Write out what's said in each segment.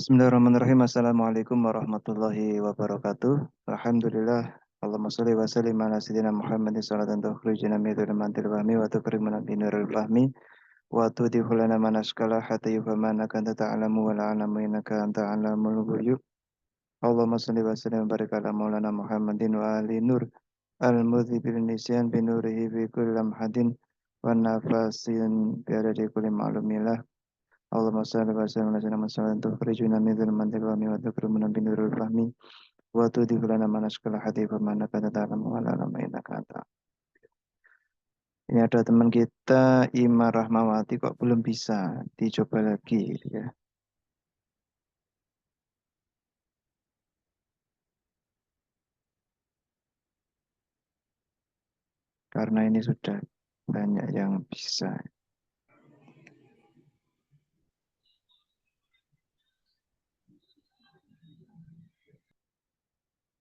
Bismillahirrahmanirrahim. Assalamualaikum warahmatullahi wabarakatuh. Alhamdulillah. Allahumma sholli wa sallim ala sayyidina Muhammadin salatan tukhrijuna min dzulumatil wahmi wa tukrimuna bi nuril fahmi wa tudhihu lana manaskala hatta yufhama annaka anta ta'lamu wa la a'lamu innaka anta 'allamul ghuyub. Allahumma sholli wa sallim wa barik ala maulana Muhammadin wa ali nur al-mudhibil nisyan bi nurihi bi kulli lamhatin wa nafasin bi adadi kulli ma'lumilah. Allahumma salli wa sallim ala sayyidina Muhammadin tukhrijuna min dzulumatil wahmi wa tukrimuna bi nuril fahmi wa tudhibu lana manaskal hadi fa manaka ta'lamu wa la ilaha innaka anta. Ini ada teman kita Ima Rahmawati kok belum bisa dicoba lagi gitu ya. Karena ini sudah banyak yang bisa.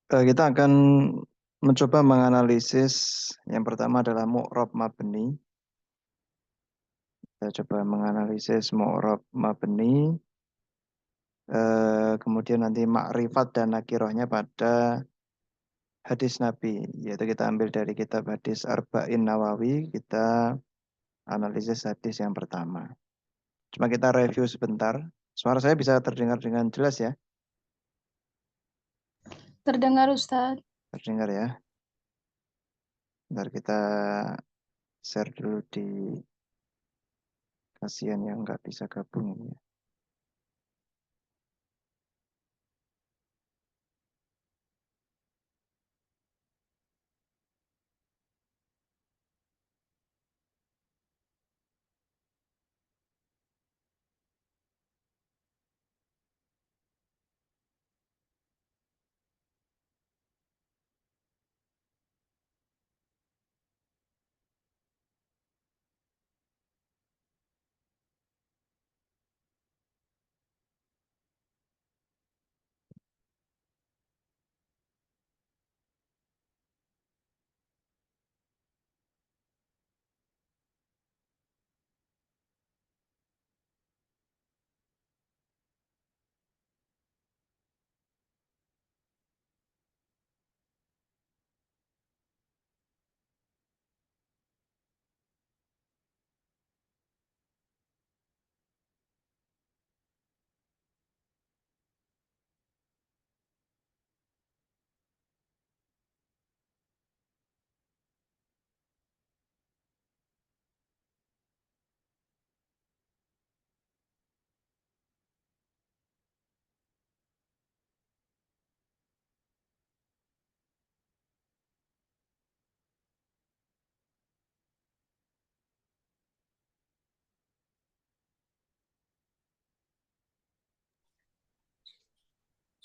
Kita akan mencoba menganalisis yang pertama adalah mu'rab mabni. Kita coba menganalisis mu'rab mabni. Kemudian nanti makrifat dan nakirohnya pada hadis Nabi, yaitu kita ambil dari kitab hadis Arba'in Nawawi, kita analisis hadis yang pertama. Cuma kita review sebentar. Suara saya bisa terdengar dengan jelas ya? Terdengar, Ustadz. Terdengar ya? Bentar kita share dulu di kasihan yang nggak bisa gabung ini ya.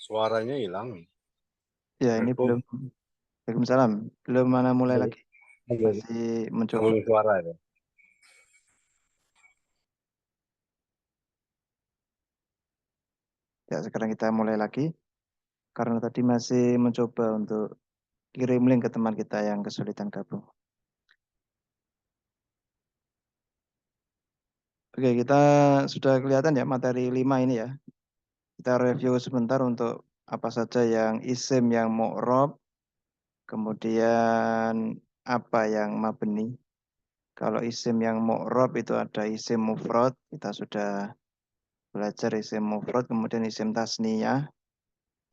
Suaranya hilang. Ya, ini belum. Waalaikumsalam. Belum mana mulai lagi. Masih Masih mencoba. suara ya. Ya, sekarang kita mulai lagi. Karena tadi masih mencoba untuk kirim link ke teman kita yang kesulitan gabung. Oke, kita sudah kelihatan ya materi 5 ini ya. Kita review sebentar untuk apa saja yang isim yang mu'rab, kemudian apa yang mabni. Kalau isim yang mu'rab itu ada isim mufrad, kita sudah belajar isim mufrad, kemudian isim tasniyah,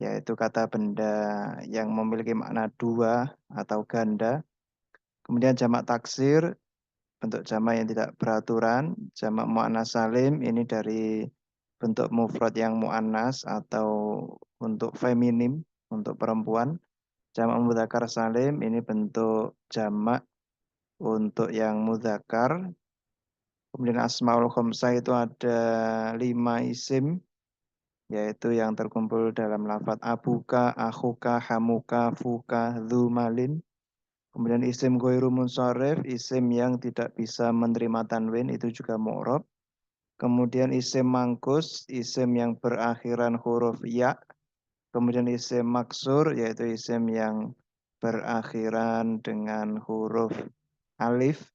yaitu kata benda yang memiliki makna dua atau ganda. Kemudian jamak taksir, bentuk jamak yang tidak beraturan. Jamak muannas salim ini dari bentuk mufrad yang muannas atau untuk feminim, untuk perempuan. Jamak mudzakkar salim ini bentuk jamak untuk yang mudzakkar. Kemudian asmaul khamsah itu ada 5 isim, yaitu yang terkumpul dalam lafadz abuka, akhuka, hamuka, fuka, dzumalin. Kemudian isim ghairu munsharif, isim yang tidak bisa menerima tanwin, itu juga mu'rab. Kemudian isim mangkus, isim yang berakhiran huruf ya. Kemudian isim maksur, yaitu isim yang berakhiran dengan huruf alif.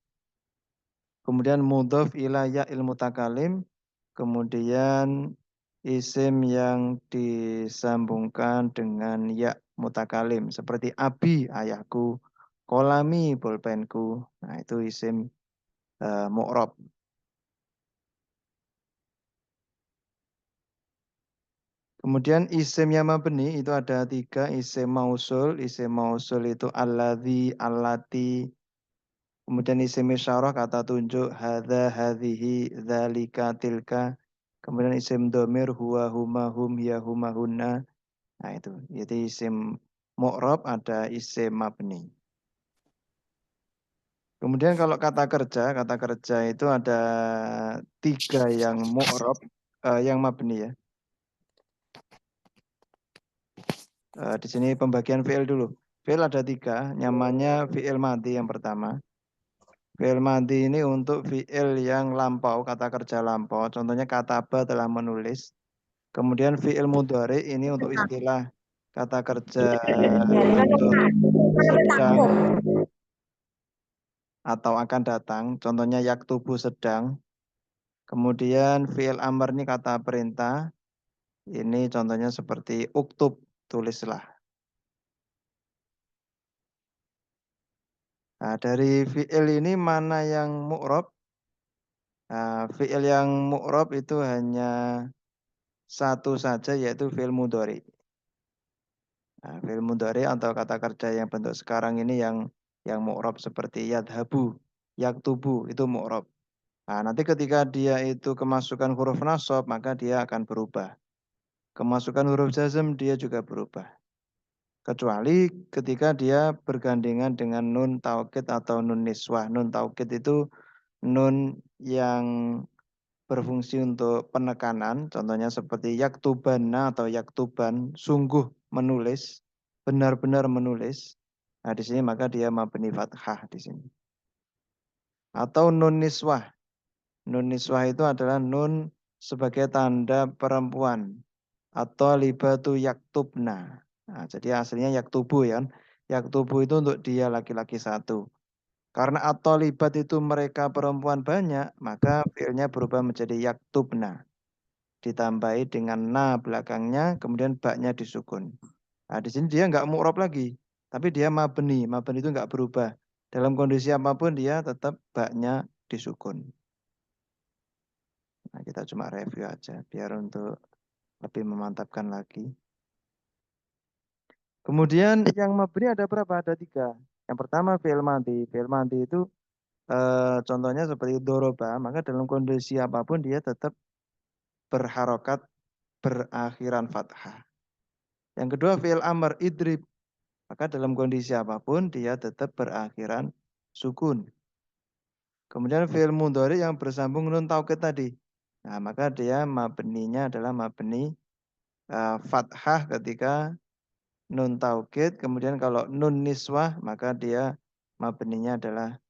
Kemudian mudhof ila ya'il mutakalim. Kemudian isim yang disambungkan dengan ya mutakalim seperti abi ayahku, kolami bolpenku. Nah, itu isim mu'rob. Kemudian isim yang mabni itu ada 3, isim mausul. Isim mausul itu alladzi, allati. Kemudian isim isyarah kata tunjuk, hadza, hadhihi, dzalika, tilka. Kemudian isim domir, huwa, huma, hum, ya, huma, hunna. Nah itu. Jadi isim mu'rob ada isim mabni. Kemudian kalau kata kerja itu ada 3 yang mu'rob, yang mabni ya. Di sini pembagian fi'il dulu. Fi'il ada 3, nyamannya fi'il madhi yang pertama. Fi'il madhi ini untuk fi'il yang lampau, kata kerja lampau. Contohnya kataba telah menulis. Kemudian fi'il mudhari ini untuk istilah kata kerja untuk sedang atau akan datang. Contohnya yaktubu sedang. Kemudian fi'il amr ini kata perintah. Ini contohnya seperti uktub, tulislah. Nah, dari fi'il ini mana yang mu'rob? Nah, fi'il yang mu'rob itu hanya satu saja, yaitu fi'il mudhari. Nah, fi'il mudhari atau kata kerja yang bentuk sekarang ini yang mu'rob seperti yadhabu, yaktubu, itu mu'rob. Nah, nanti ketika dia itu kemasukan huruf nasab, maka dia akan berubah. Kemasukan huruf jazm, dia juga berubah. Kecuali ketika dia bergandengan dengan nun taukid atau nun niswah. Nun taukid itu nun yang berfungsi untuk penekanan, contohnya seperti yaktubanna atau yaktuban, sungguh menulis, benar-benar menulis. Nah, di sini maka dia mabni fathah di sini. Atau nun niswah. Nun niswah itu adalah nun sebagai tanda perempuan atau libatu yaktubna. Nah, jadi aslinya yaktubu ya. Yaktubu itu untuk dia laki-laki satu. Karena atau libat itu mereka perempuan banyak, maka fiilnya berubah menjadi yaktubna. Ditambahi dengan na belakangnya, kemudian baknya disukun. Nah, di sini dia nggak mu'rob lagi, tapi dia mabni. Mabni itu nggak berubah. Dalam kondisi apapun dia tetap baknya disukun. Nah, kita cuma review aja, biar untuk lebih memantapkan lagi. Kemudian yang mabni ada berapa? Ada 3. Yang pertama fi'il madhi. Fi'il madhi itu contohnya seperti doroba, maka dalam kondisi apapun dia tetap berharokat berakhiran fathah. Yang kedua fi'il amr idrib, maka dalam kondisi apapun dia tetap berakhiran sukun. Kemudian fi'il mudhari yang bersambung nun taukid tadi. Nah, maka dia mabninya adalah mabni fathah ketika nun taukid. Kemudian kalau nun niswah maka dia mabninya adalah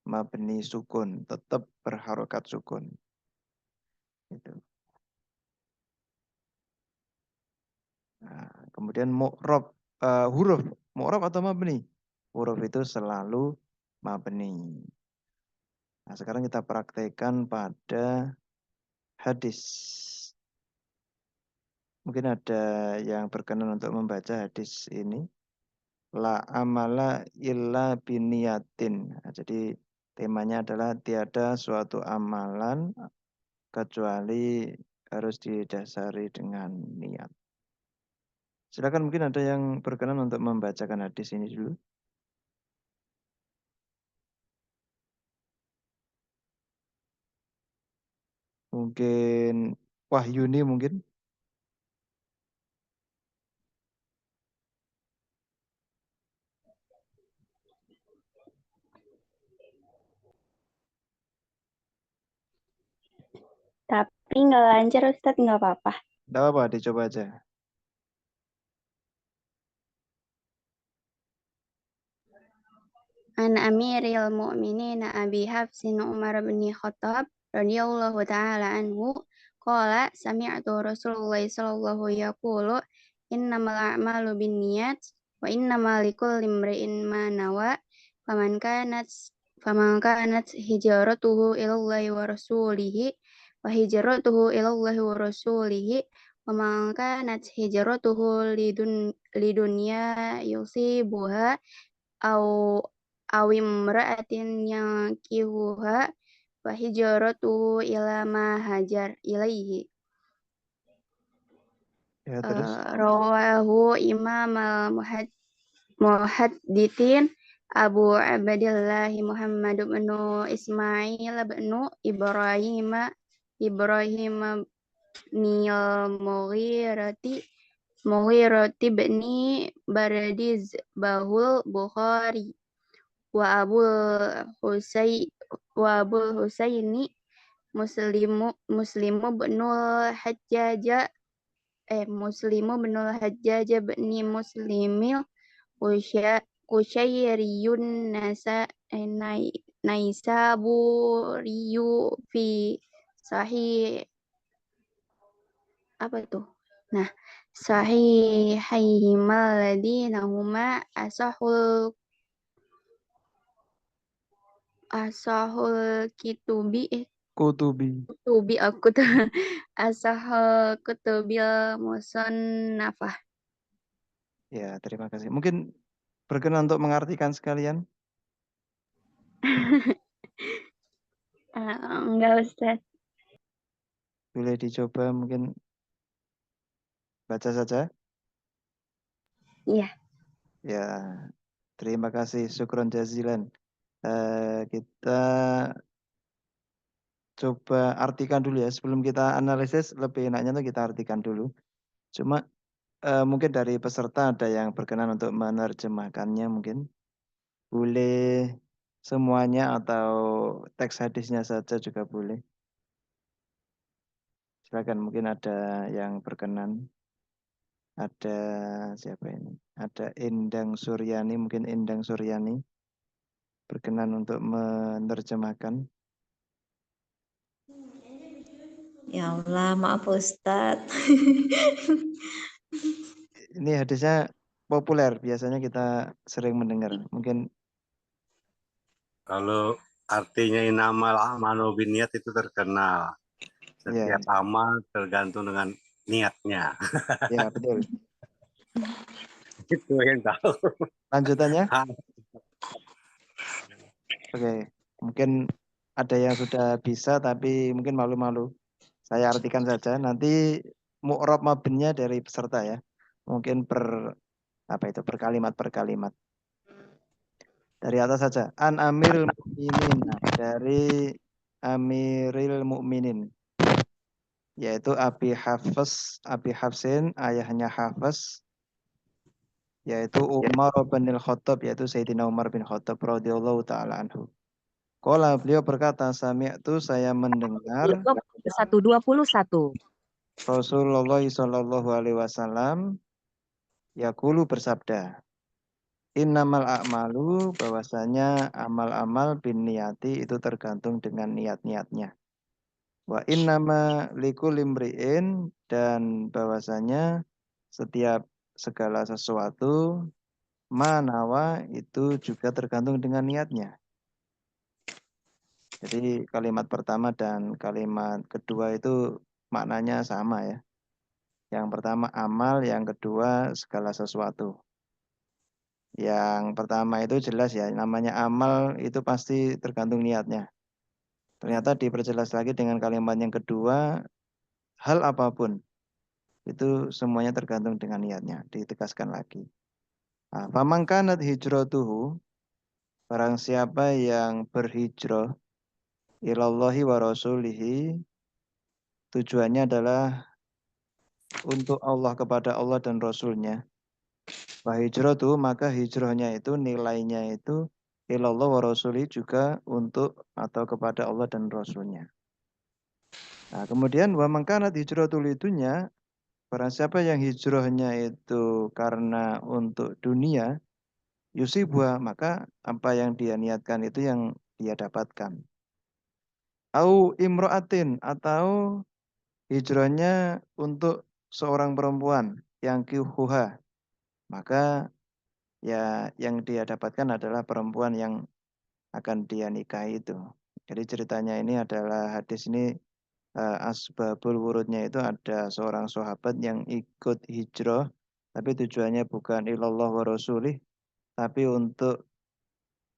mabni sukun, tetap berharokat sukun. Gitu. Nah, kemudian mu'rob, huruf, mu'rob atau mabni? Huruf itu selalu mabni. Nah, sekarang kita praktekkan pada hadis. Mungkin ada yang berkenan untuk membaca hadis ini. La amala illa biniyatin. Nah, jadi temanya adalah tiada suatu amalan kecuali harus didasari dengan niat. Silakan, mungkin ada yang berkenan untuk membacakan hadis ini dulu. Mungkin Wahyuni mungkin. Tapi nggak lancar Ustadz, nggak apa-apa. Tidak apa-apa, dicoba aja. An Amiril Mu'minin Abi Hafsin Umar bin Khattab radhiyallahu taala anhu qala sami'tu Rasulullah sallallahu yaqulu innamal a'malu binniyat wa innamal likulli imri'in ma nawa faman kanat hijratuhu ilallahi wa rasulihi wa hijratuhu ilallahi wa rasulihi ومن كانت هجرته لدنيا يصيبها أو امرأة ينكحها فهجرته إلى ما هاجر إليه. Ya, terus Rawahu Imam al-Muhaddithin Abu Abdillah Muhammad bin Ismail bin Ibrahim nil Mughirati bin Bardiz Bahul Bukhari wa Abul Husaini Muslimu binul Hajjaj binul Hajjaj bin Muslimil Kusyairiyun Naisaburiyu fi sahih apa tuh? Nah, sahihaihima ladina huma asahul Kutubi. kutubi aku tuh asahul kutubil musannafah. Ya, terima kasih. Mungkin berkenan untuk mengartikan sekalian. Enggak Ustaz. Boleh dicoba mungkin baca saja. Iya. Ya, terima kasih. Syukron jazilan. Kita coba artikan dulu ya. Sebelum kita analisis, lebih enaknya tuh kita artikan dulu. Cuma mungkin dari peserta ada yang berkenan untuk menerjemahkannya mungkin. Boleh semuanya atau teks hadisnya saja juga boleh. Silakan, mungkin ada yang berkenan. Ada siapa ini? Ada Endang Suryani, mungkin Endang Suryani berkenan untuk menerjemahkan. Ya Allah, maaf Ustadz. Ini hadisnya populer, biasanya kita sering mendengar. Mungkin Kalau artinya inamal a'malu binniyat itu terkenal. ya, Setiap amal tergantung dengan niatnya. ya betul. Itu yang tahu. Lanjutannya, oke. Mungkin ada yang sudah bisa tapi mungkin malu-malu. Saya artikan saja. Nanti mu'rab mabninya dari peserta ya. Mungkin per kalimat per kalimat. Dari atas saja. An Amiril Mukminin. Nah, dari Amiril Mukminin, yaitu Abi Hafsin, ayahnya Hafs, yaitu Umar bin Khattab, yaitu Sayyidina Umar bin Khattab radhiyallahu taala anhu. Qala, beliau berkata, sami'tu, saya mendengar 121. Rasulullah sallallahu alaihi wasallam yaqulu, bersabda, innamal a'malu, bahwasanya amal-amal bin niyati itu tergantung dengan niat-niatnya. Wa innama likulli imri'in, dan bahwasanya setiap segala sesuatu manawa itu juga tergantung dengan niatnya. Jadi kalimat pertama dan kalimat kedua itu maknanya sama ya. Yang pertama amal, yang kedua segala sesuatu. Yang pertama itu jelas ya, namanya amal itu pasti tergantung niatnya. Ternyata diperjelas lagi dengan kalimat yang kedua, hal apapun itu semuanya tergantung dengan niatnya, ditegaskan lagi. Nah, faman kanat hijratuhu, barang siapa yang berhijrah ilallahi wa rasulihi, tujuannya adalah untuk Allah, kepada Allah dan Rasulnya. Wa hijratuhu, maka hijrahnya itu nilainya itu ilallah wa rasulihi, juga untuk atau kepada Allah dan Rasulnya. Nah, kemudian wa man kanat hijratul itunya, barang siapa yang hijrahnya itu karena untuk dunia, yusibwa, maka apa yang dia niatkan itu yang dia dapatkan. Au imro'atin, atau hijrahnya untuk seorang perempuan yang kihuha, maka ya yang dia dapatkan adalah perempuan yang akan dia nikahi itu. Jadi ceritanya ini adalah hadis ini asbabul wurudnya itu ada seorang sahabat yang ikut hijrah, tapi tujuannya bukan ilallah wa rasulih, tapi untuk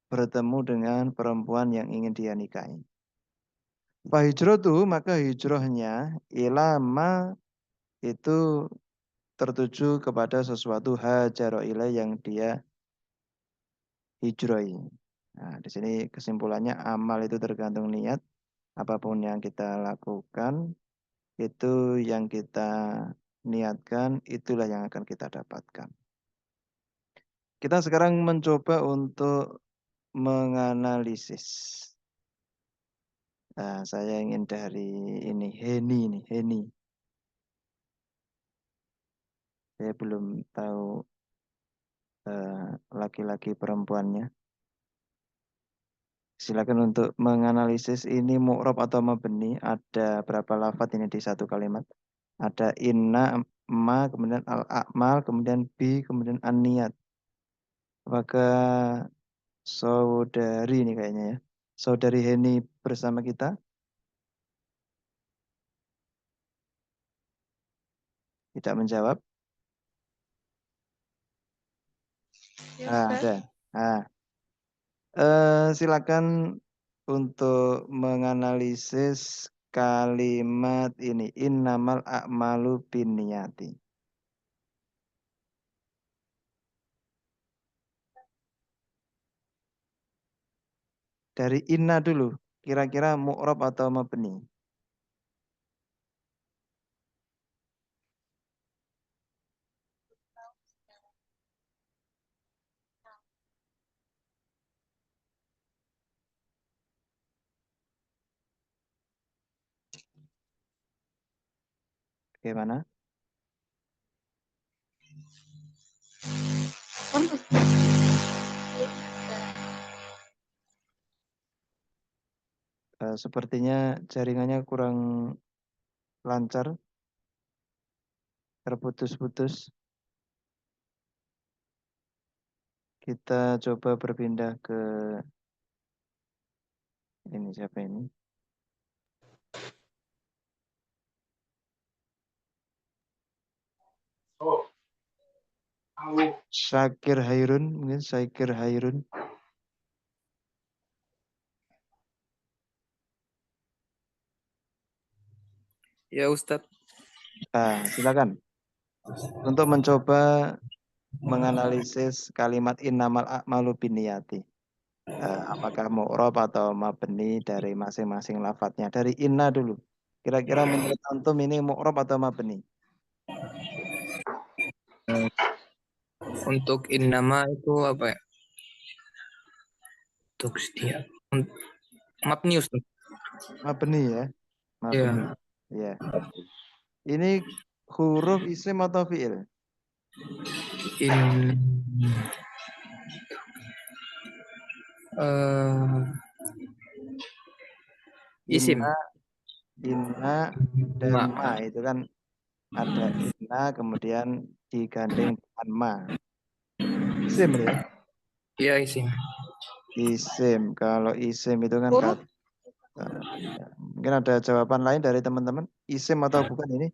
bertemu dengan perempuan yang ingin dia nikahi. Fa hijratuh, maka hijrahnya ilama itu tertuju kepada sesuatu hajaro ilai yang dia hijrahi. Nah, di sini kesimpulannya amal itu tergantung niat. Apapun yang kita lakukan, itu yang kita niatkan, itulah yang akan kita dapatkan. Kita sekarang mencoba untuk menganalisis. Nah, saya ingin dari ini, Heni. Saya belum tahu laki-laki perempuannya. Silakan untuk menganalisis ini mu'rab atau mabni. Ada berapa lafadz ini di satu kalimat? Ada inna, ma, kemudian al-a'mal, kemudian bi, kemudian an-niyat. Apakah saudari ini kayaknya ya? Saudari Heni bersama kita? Tidak menjawab? Ada. Nah, silakan untuk menganalisis kalimat ini, innamal a'malu binniyati. Dari inna dulu, kira-kira mu'rab atau mabni? Bagaimana? Sepertinya jaringannya kurang lancar, terputus-putus. Kita coba berpindah ke ini, siapa ini? Syakir Hairun, mungkin Syakir Hairun. Ya Ustadz. Silakan. Untuk mencoba menganalisis kalimat innamal a'malu binniyati. Apakah mu'rab atau mabni dari masing-masing lafadznya. Dari inna dulu. Kira-kira menurut antum ini mu'rab atau mabni? Untuk innama itu apa ya? Untuk setia. Mabni Ustaz. Mabni ya. Mabni. Ya. Ini huruf isim atau fi'il? Isim. Inna dan ma itu kan ada inna kemudian digandeng dengan ma. Isim ya? Iya isim. Isim. Kalau isim itu kan kata. Mungkin ada jawaban lain dari teman-teman. Isim atau bukan ini?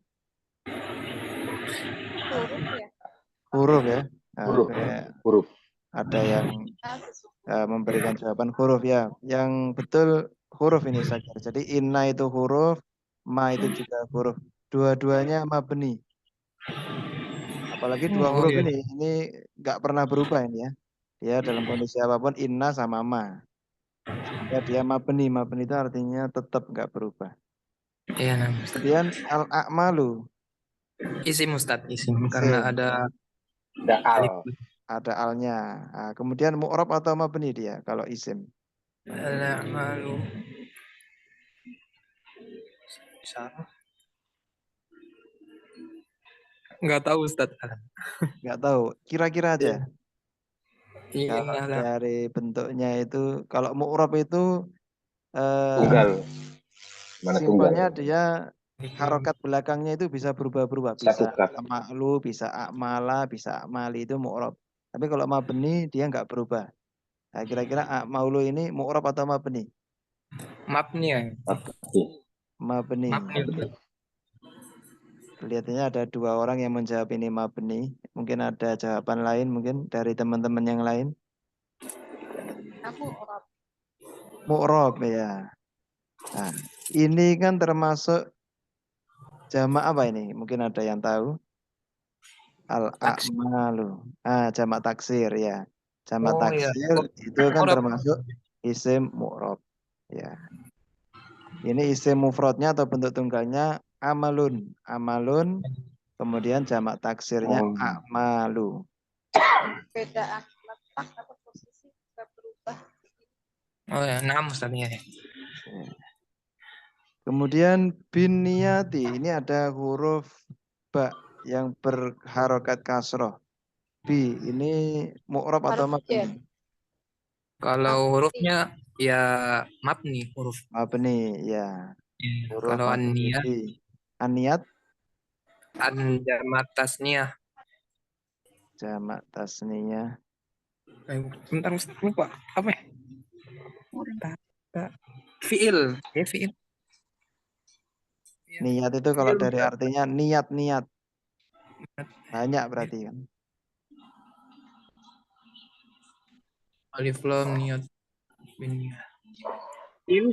Huruf ya. Huruf. Ada yang memberikan jawaban huruf ya. Yang betul huruf ini saja. Jadi inna itu huruf, ma itu juga huruf. Dua-duanya mabni. Apalagi dua huruf ini nggak pernah berubah ini ya. Ya dalam kondisi apapun inna sama ma. Sehingga dia mabni. Mabni itu artinya tetap nggak berubah. Iya. Kemudian al-a'malu. Isim Ustaz, isim. Karena ada al. Ada alnya. Nah, kemudian mu'rab atau mabni dia kalau isim? Al-a'malu. Nggak tahu Ustaz. Nggak tahu. Kira-kira aja. Iya. Kalau dari bentuknya itu, kalau mu'rab itu Tunggal. Mana simpelnya tunggal? dia harokat belakangnya itu bisa berubah-berubah. Bisa ma'lu, bisa a'mala, bisa a'mali, itu mu'rab. Tapi kalau mabni dia nggak berubah. Nah, kira-kira a'malu ini mu'rab atau mabni? Mabni ya. Mabni. Mabni, Ustaz. Kelihatannya ada 2 orang yang menjawab ini mabni. Mungkin ada jawaban lain mungkin dari teman-teman yang lain. Aku Rob. Mu'rob ya. Nah, ini kan termasuk jamak apa ini? Mungkin ada yang tahu. Taksir. Al-a'malu. Jamak taksir ya. Jamak Oh iya. taksir itu kan Mu'rab. termasuk isim mu'rob. Ya. Ini isim mufradnya atau bentuk tunggalnya amalun. Amalun. Kemudian jamak taksirnya Oh. a'malu. Beda letak atau posisi bisa berubah. Oh ya, 6 Ustaz ya. Kemudian bin niyati, ini ada huruf ba yang berharokat kasroh. Bi, ini mu'rob atau Harus mabni? Kalau hurufnya ya mabni huruf. Mabni, ya. Ya, Huruf kalau mabni. an-niyah, Bi. An-niyat, jamak tasniyah. jamak tasniyah. Bentar Ustaz, lupa. Apa ya? Fiil. Ya, fiil. Ya, Niat itu kalau fiil. dari artinya niat-niat. Banyak berarti kan. Alif lam niyat bin niyah. Fiil.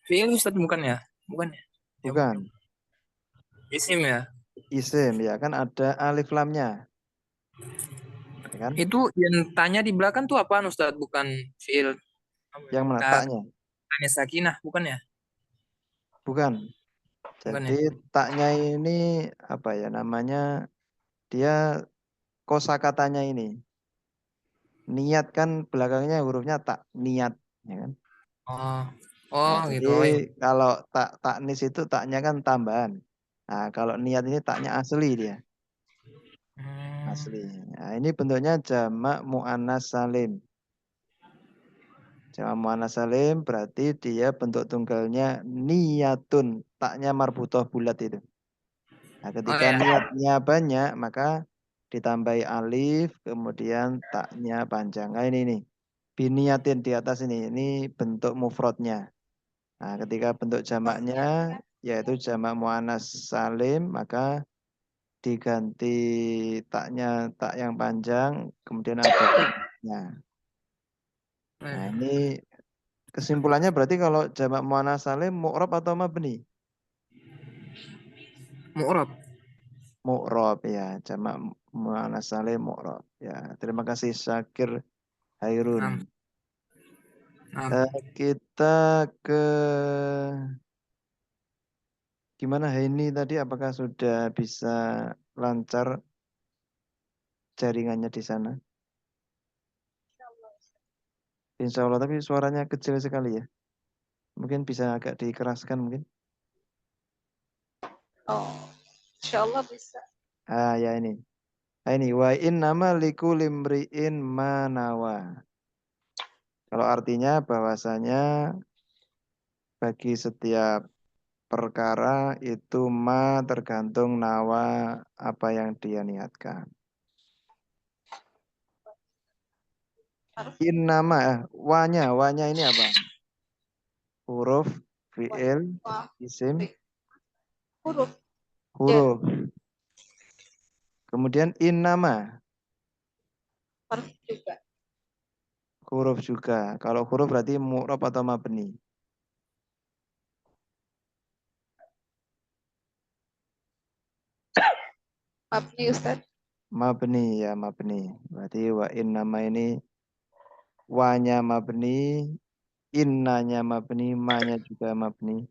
Fiil Ustaz bukan ya? Bukan ya? Bukan. Isim ya. Isim, ya kan ada alif lamnya. Ya kan? Itu yang tanya di belakang tuh apaan Ustaz? Bukan fiil. Yang mana? Taknya? Tanya sakinah, bukan ya? Bukan. Bukan ya? Jadi taknya ini apa ya namanya? Dia kosakatanya ini. Niat kan belakangnya hurufnya tak, niat, ya kan? Oh, Nah, gitu. jadi kalau taknis itu taknya kan tambahan. Nah, kalau niat ini taknya asli dia, asli. Nah, ini bentuknya jamak muannas salim. Jamak muannas salim berarti dia bentuk tunggalnya niyatun, taknya marbutoh bulat itu. Nah, ketika ya. niatnya banyak, maka ditambahi alif, kemudian taknya panjang. Nah, ini nih. Biniatin di atas ini bentuk mufrodnya. Nah, ketika bentuk jamaknya yaitu jamak muannas salim, maka diganti taknya tak yang panjang, kemudian ada nya. Nah, ini kesimpulannya berarti kalau jamak muannas salim mu'rab atau mabni? Mu'rab. Mu'rab ya, jamak muannas salim mu'rab. Ya, terima kasih Syakir Hairun. Kita ke gimana Haini tadi? Apakah sudah bisa lancar jaringannya di sana? Insya Allah, tapi suaranya kecil sekali ya. Mungkin bisa agak dikeraskan mungkin. Oh, insya Allah bisa. Ya ini. Ini wa innama likulli imri'in manawa. Kalau artinya bahwasanya bagi setiap perkara itu tergantung nawa apa yang dia niatkan. Innama wanya ini apa? Huruf, fi'il, isim, huruf. Kemudian innama Juga. huruf juga. Kalau huruf berarti mu'rab atau mabni. Mabni Ustaz. Mabni ya mabni. Berarti wa innama ini wanya mabni, innanya mabni, manya juga mabni.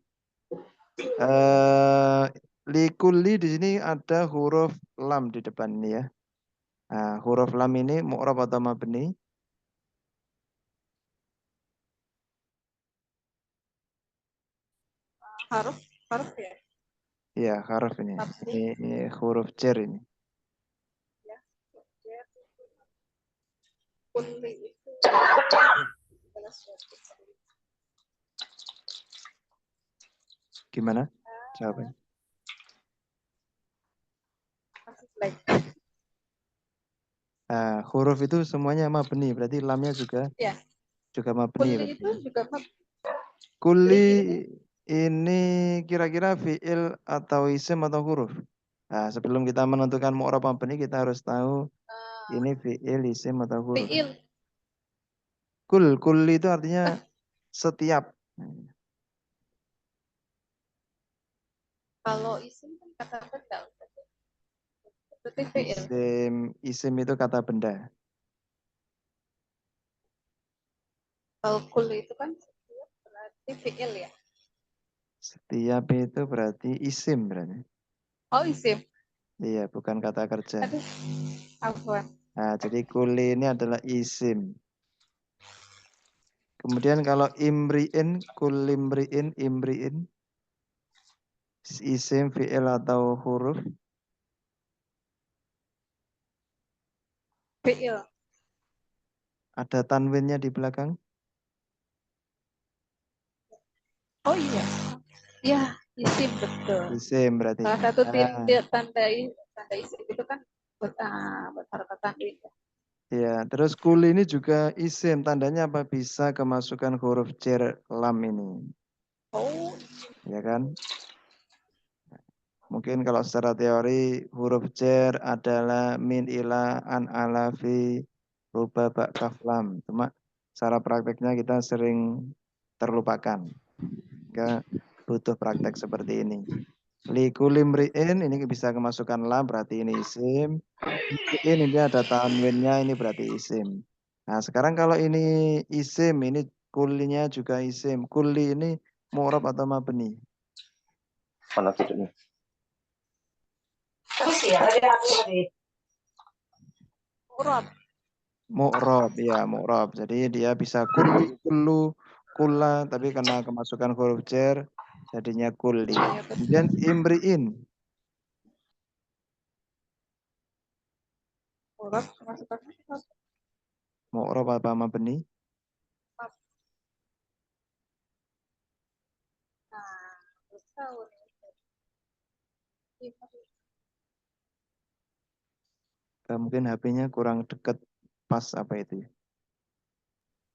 Likulli di sini ada huruf lam di depan ini ya. Nah, huruf lam ini mu'rab atau mabni? Haruf ya. Iya, haruf ini. Ini huruf jar ini. Gimana jawabannya? Huruf itu semuanya mabni, berarti lamnya juga Ya. mabni. Kulli itu juga mabni. Kulli ini kira-kira fi'il atau isim atau huruf? Nah, sebelum kita menentukan mu'rab apa ini, kita harus tahu ini fi'il, isim atau huruf. Fi'il. Kulli itu artinya setiap. Kalau isim kan kata benda. Berarti fi'il. Isim itu kata benda. Kalau kul itu kan setiap berarti fi'il ya. Setiap itu berarti isim berarti. Oh isim. Iya, bukan kata kerja. Aduh, afwan. Nah, jadi kulli ini adalah isim. Kemudian kalau imri'in, kulimri'in, imri'in, isim, fi'il atau huruf? Fi'il. Ada tanwinnya di belakang? Oh iya. Ya, isim betul. Isim berarti. Salah satu Nah, tanda isim itu kan buat harokat tanwin. ya, terus kuli ini juga isim. Tandanya apa? Bisa kemasukan huruf jar lam ini. Oh, Ya kan? Mungkin kalau secara teori huruf jar adalah min, ila, an, ala, fi, ruba, ba, kaf, lam. Cuma secara prakteknya kita sering terlupakan. Kita butuh praktek seperti ini. Likulimri'in ini bisa kemasukan lam, berarti ini isim. Ini ada tanwinnya, ini berarti isim. Nah, sekarang kalau ini isim, ini kulinya juga isim. Kuli ini mu'rab atau mabni? Mana tidaknya? murad. Mu'rab, ya mu'rab. Jadi dia bisa kulli, kullu, kulla, tapi karena kemasukan huruf jar, jadinya kulli. Kemudian imri'in. Murad masukkan Mu'rab apa mabni? tahu nih. Mungkin HP-nya kurang dekat pas apa itu ya?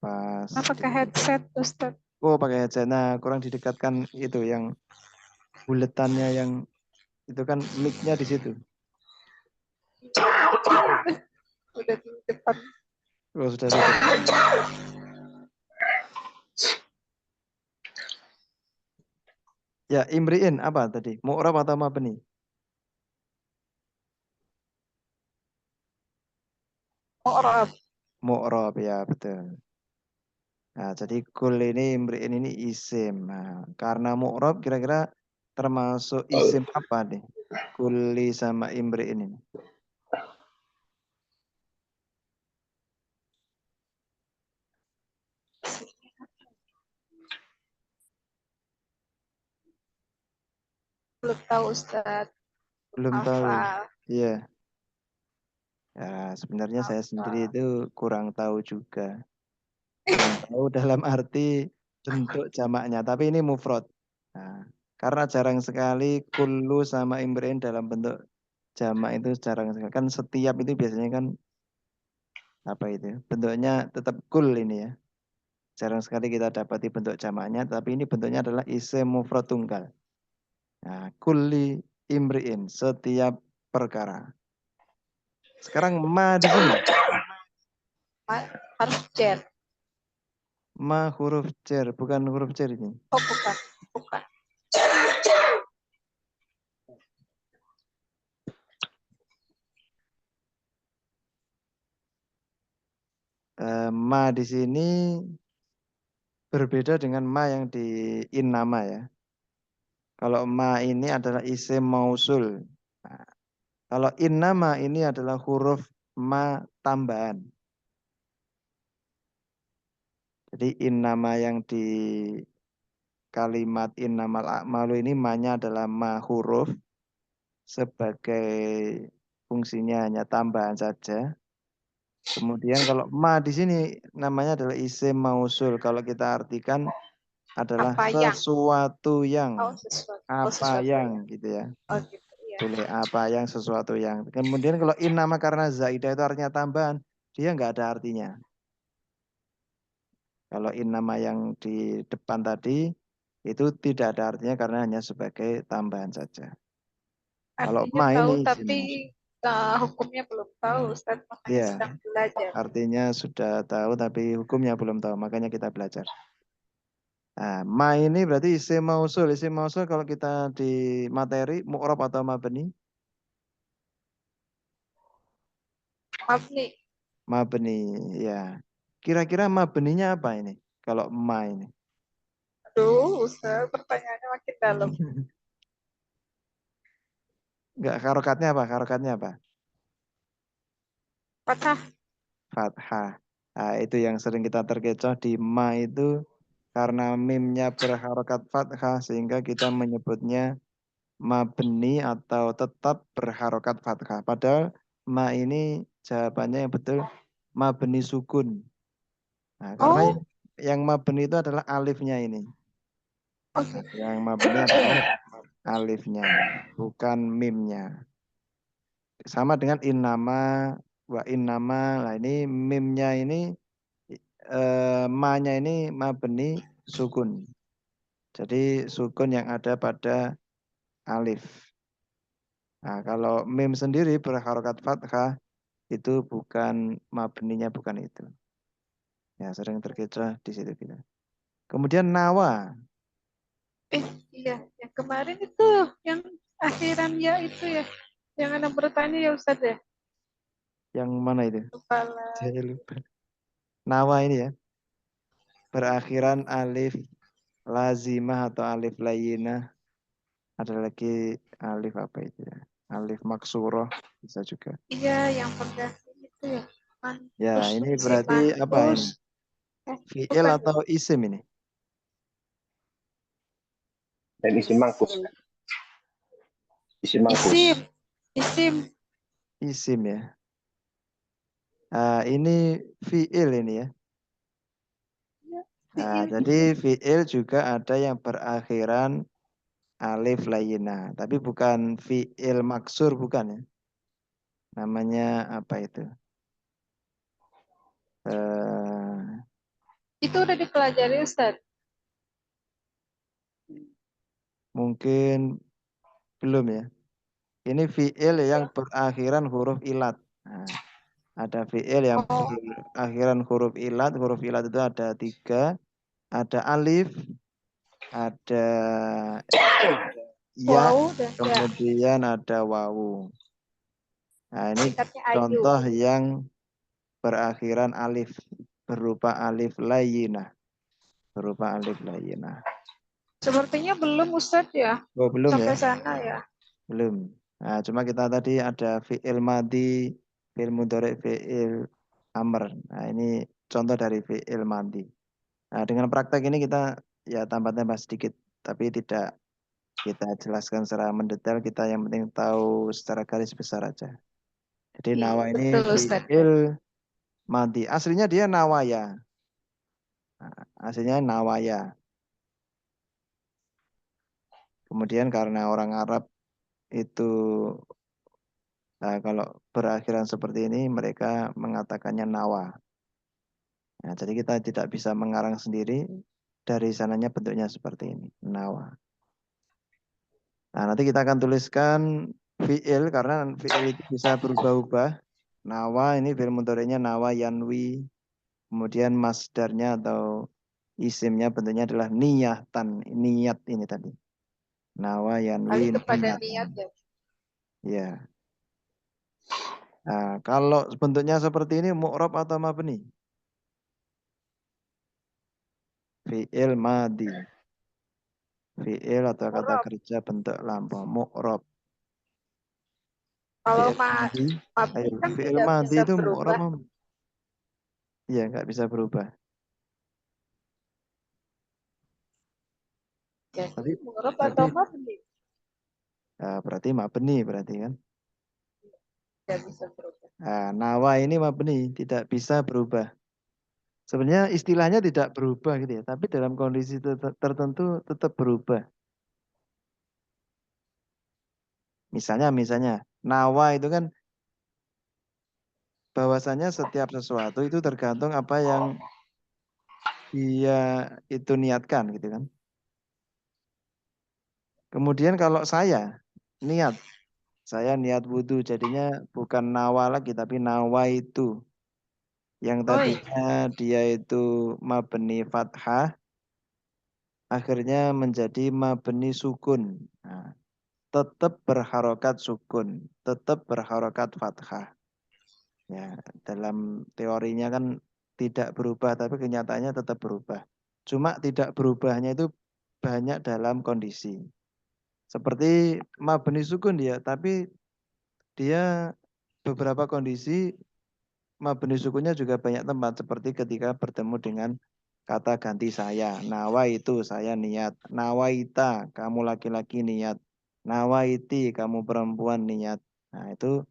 Pas. Pakai headset, Ustaz. Oh, pakai headset. Nah, kurang didekatkan itu yang buletannya yang itu kan mic-nya di situ. Udah di depan. Oh, sudah di depan. Ya, imri'in apa tadi? Mu'rab atau mabni? Mu'rab. Mu'rab, ya betul. Nah, jadi kul ini imri'in ini isim. Nah, karena mu'rab kira-kira termasuk isim apa nih? Kulli sama imri'in ini. Belum tahu Ustaz. Belum tahu. Hafal. Iya. Ya, sebenarnya saya sendiri itu kurang tahu juga. Kurang tahu dalam arti bentuk jamaknya, tapi ini mufrad. Nah, karena jarang sekali kullu sama imri'in dalam bentuk jamak itu jarang sekali. Kan setiap itu biasanya kan apa itu? Bentuknya tetap kul ini ya. Jarang sekali kita dapati bentuk jamaknya, tapi ini bentuknya adalah isim mufrad tunggal. Nah, kulli imri'in, setiap perkara. Sekarang ma di sini. Harus jar. Ma huruf jar, bukan huruf jar ini. Oh, bukan. Bukan. Ma di sini berbeda dengan ma yang di innama ya. Kalau ma ini adalah isim mausul. Nah, kalau innama ini adalah huruf ma tambahan. Jadi innama yang di kalimat innamal a'malu ini ma-nya adalah ma huruf sebagai fungsinya hanya tambahan saja. Kemudian kalau ma di sini namanya adalah isim mausul. Kalau kita artikan adalah Apa yang? sesuatu yang, Oh, sesuatu. apa Sesuatu yang gitu ya. Oh, gitu. Ya. Boleh apa yang, sesuatu yang. Kemudian kalau innama karena zaidah itu artinya tambahan, dia nggak ada artinya. Kalau innama yang di depan tadi itu tidak ada artinya karena hanya sebagai tambahan saja. Kalau Artinya ma tahu ini isim tapi mausul. hukumnya belum tahu, Ustaz. Makanya Iya, sedang belajar. artinya sudah tahu tapi hukumnya belum tahu, makanya kita belajar. Nah, ma ini berarti isim mausul. Isim mausul kalau kita di materi mu'rab atau mabni? Mabni. Mabni, ya. Kira-kira mabninya apa ini? Kalau ma ini. Aduh, Ustaz, pertanyaannya makin dalam. Enggak, harokatnya apa? Harokatnya apa? Fathah. Fathah. Nah, itu yang sering kita terkecoh di ma itu karena mimnya berharokat fathah sehingga kita menyebutnya mabni atau tetap berharokat fathah. Padahal ma ini jawabannya yang betul mabni sukun. Nah, karena Oh, yang mabni itu adalah alifnya ini. oke. Nah, yang mabni adalah alifnya, bukan mimnya. Sama dengan innama, wa innama. Nah, ini mimnya ini ma-nya ini mabni sukun. Jadi sukun yang ada pada alif. Nah, kalau mim sendiri berharokat fathah itu bukan mabninya, bukan itu. Ya, sering terkecoh di situ kita. Kemudian nawa. Iya, yang kemarin itu, yang akhiran ya itu ya. Yang Anda bertanya ya Ustaz ya. Yang mana itu? Kepala. Saya lupa. Nawa ini ya. Berakhiran alif lazimah atau alif layinah. Ada lagi alif apa itu ya? Alif maksuroh bisa juga. Iya, yang pengganti itu ya. Ya, Mantus, ini si berarti apa mantus. ini? Fi'il Bukan. atau isim ini? Dan isim mangkus. Isim mangkus. Isim. Isim. Isim ya. Ini fi'il ini ya. Fi'il. Jadi fi'il juga ada yang berakhiran alif layinah. Tapi bukan fi'il maksur, bukan ya. Namanya apa itu? Itu udah dipelajari Ustaz. Mungkin belum ya. Ini fi'il yang berakhiran huruf ilat. Nah, ada fi'il yang Oh, berakhiran huruf ilat. Huruf ilat itu ada 3. Ada alif, ada ya, wow, dan ya. kemudian ada wawu. Nah, ini Singkatnya ayu. contoh yang berakhiran alif. Berupa alif layinah. Berupa alif layinah. Sepertinya belum Ustaz ya. Oh, belum ya? Sampai sana ya. Belum. Nah, cuma kita tadi ada fi'il madi, fi'il mudhari, fi'il amr. Nah, ini contoh dari fi'il madi. Nah, dengan praktek ini kita ya tambah-tambah sedikit, tapi tidak kita jelaskan secara mendetail. Kita yang penting tahu secara garis besar aja. Jadi Iya, nawa ini betul Ustaz. fi'il madi. Aslinya dia nawaya. Nah, aslinya nawaya. Kemudian karena orang Arab itu kalau berakhiran seperti ini mereka mengatakannya nawa. Nah, jadi kita tidak bisa mengarang sendiri, dari sananya bentuknya seperti ini, nawa. Nah, nanti kita akan tuliskan fi'il karena fi'il itu bisa berubah-ubah. Nawa ini fi'il mudhari'nya nawa yanwi. Kemudian masdarnya atau isimnya bentuknya adalah niyatan, niat ini tadi. Nawa yanwi Alih kepada niat niyatan. ya. Ya. Nah, kalau bentuknya seperti ini mu'rab atau mabni? Fi'il madi. Fi'il atau kata Murab. kerja bentuk lampau. Mu'rab. Kalau Fi'il madi. mabni Ayo, kan fi'il tidak madi bisa itu mu'rab. berubah. Iya, nggak bisa berubah. Jadi Tapi murab berarti, atau mabni berarti mabni berarti kan. tidak bisa berubah. Nah, nawa ini mabni, tidak bisa berubah. Sebenarnya istilahnya tidak berubah gitu ya, tapi dalam kondisi tertentu tetap berubah. Misalnya, nawa itu kan bahwasanya setiap sesuatu itu tergantung apa yang dia itu niatkan gitu kan. Kemudian kalau saya niat wudhu, jadinya bukan nawa lagi tapi nawa itu. Yang Oh, iya. tadinya dia itu mabni fathah, akhirnya menjadi mabni sukun. Nah, tetap berharokat sukun, tetap berharokat fathah. Ya, dalam teorinya kan tidak berubah, tapi kenyataannya tetap berubah. Cuma tidak berubahnya itu banyak dalam kondisi. Seperti mabni sukun dia, tapi dia beberapa kondisi mabni sukunnya juga banyak tempat. Seperti ketika bertemu dengan kata ganti saya. Nawa itu saya niat. Nawaita kamu laki-laki niat. Nawaiti kamu perempuan niat. Nah itu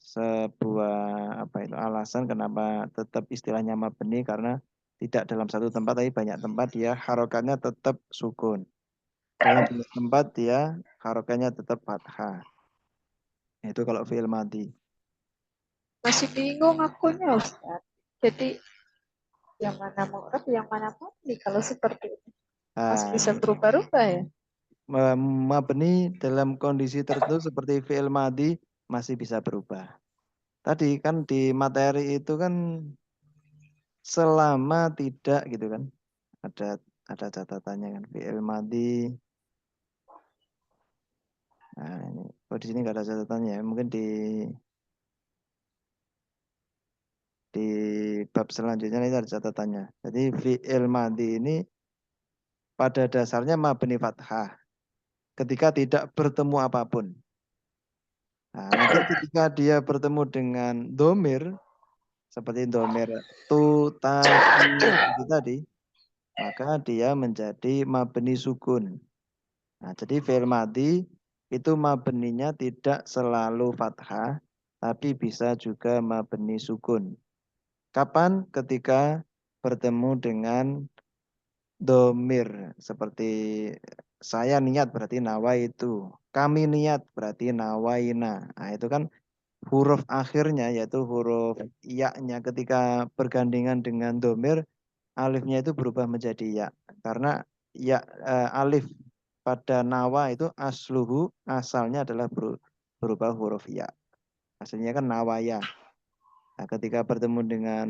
sebuah alasan kenapa tetap istilahnya mabni, karena tidak dalam satu tempat tapi banyak tempat dia harokatnya tetap sukun. Dalam banyak tempat dia harokatnya tetap fathah. Itu kalau fi'il madhi. Masih bingung akunya, Ustaz. Jadi, yang mana mu'rab, yang mana mabni kalau seperti itu. Masih bisa berubah-ubah ya? Mabni dalam kondisi tertentu seperti fi'il madhi masih bisa berubah. Tadi kan di materi itu kan selama tidak gitu kan. Ada catatannya kan fi'il madhi. Nah, ini di sini nggak ada catatannya. Mungkin di bab selanjutnya ini ada catatannya. Jadi fi'il madhi ini pada dasarnya mabni fathah ketika tidak bertemu apapun. Nah, nanti ketika dia bertemu dengan domir, seperti domir tu, ta, ti, itu tadi, maka dia menjadi mabni sukun. Nah, jadi fi'il madhi itu mabninya tidak selalu fathah, tapi bisa juga mabni sukun. Kapan? Ketika bertemu dengan domir, seperti saya niat berarti nawa itu, kami niat berarti nawaina. Nah itu kan huruf akhirnya yaitu huruf ya-nya ketika bergandengan dengan domir, alifnya itu berubah menjadi ya. Karena ya alif pada nawa itu asluhu, asalnya adalah berubah huruf ya. Aslinya kan nawaya. Nah ketika bertemu dengan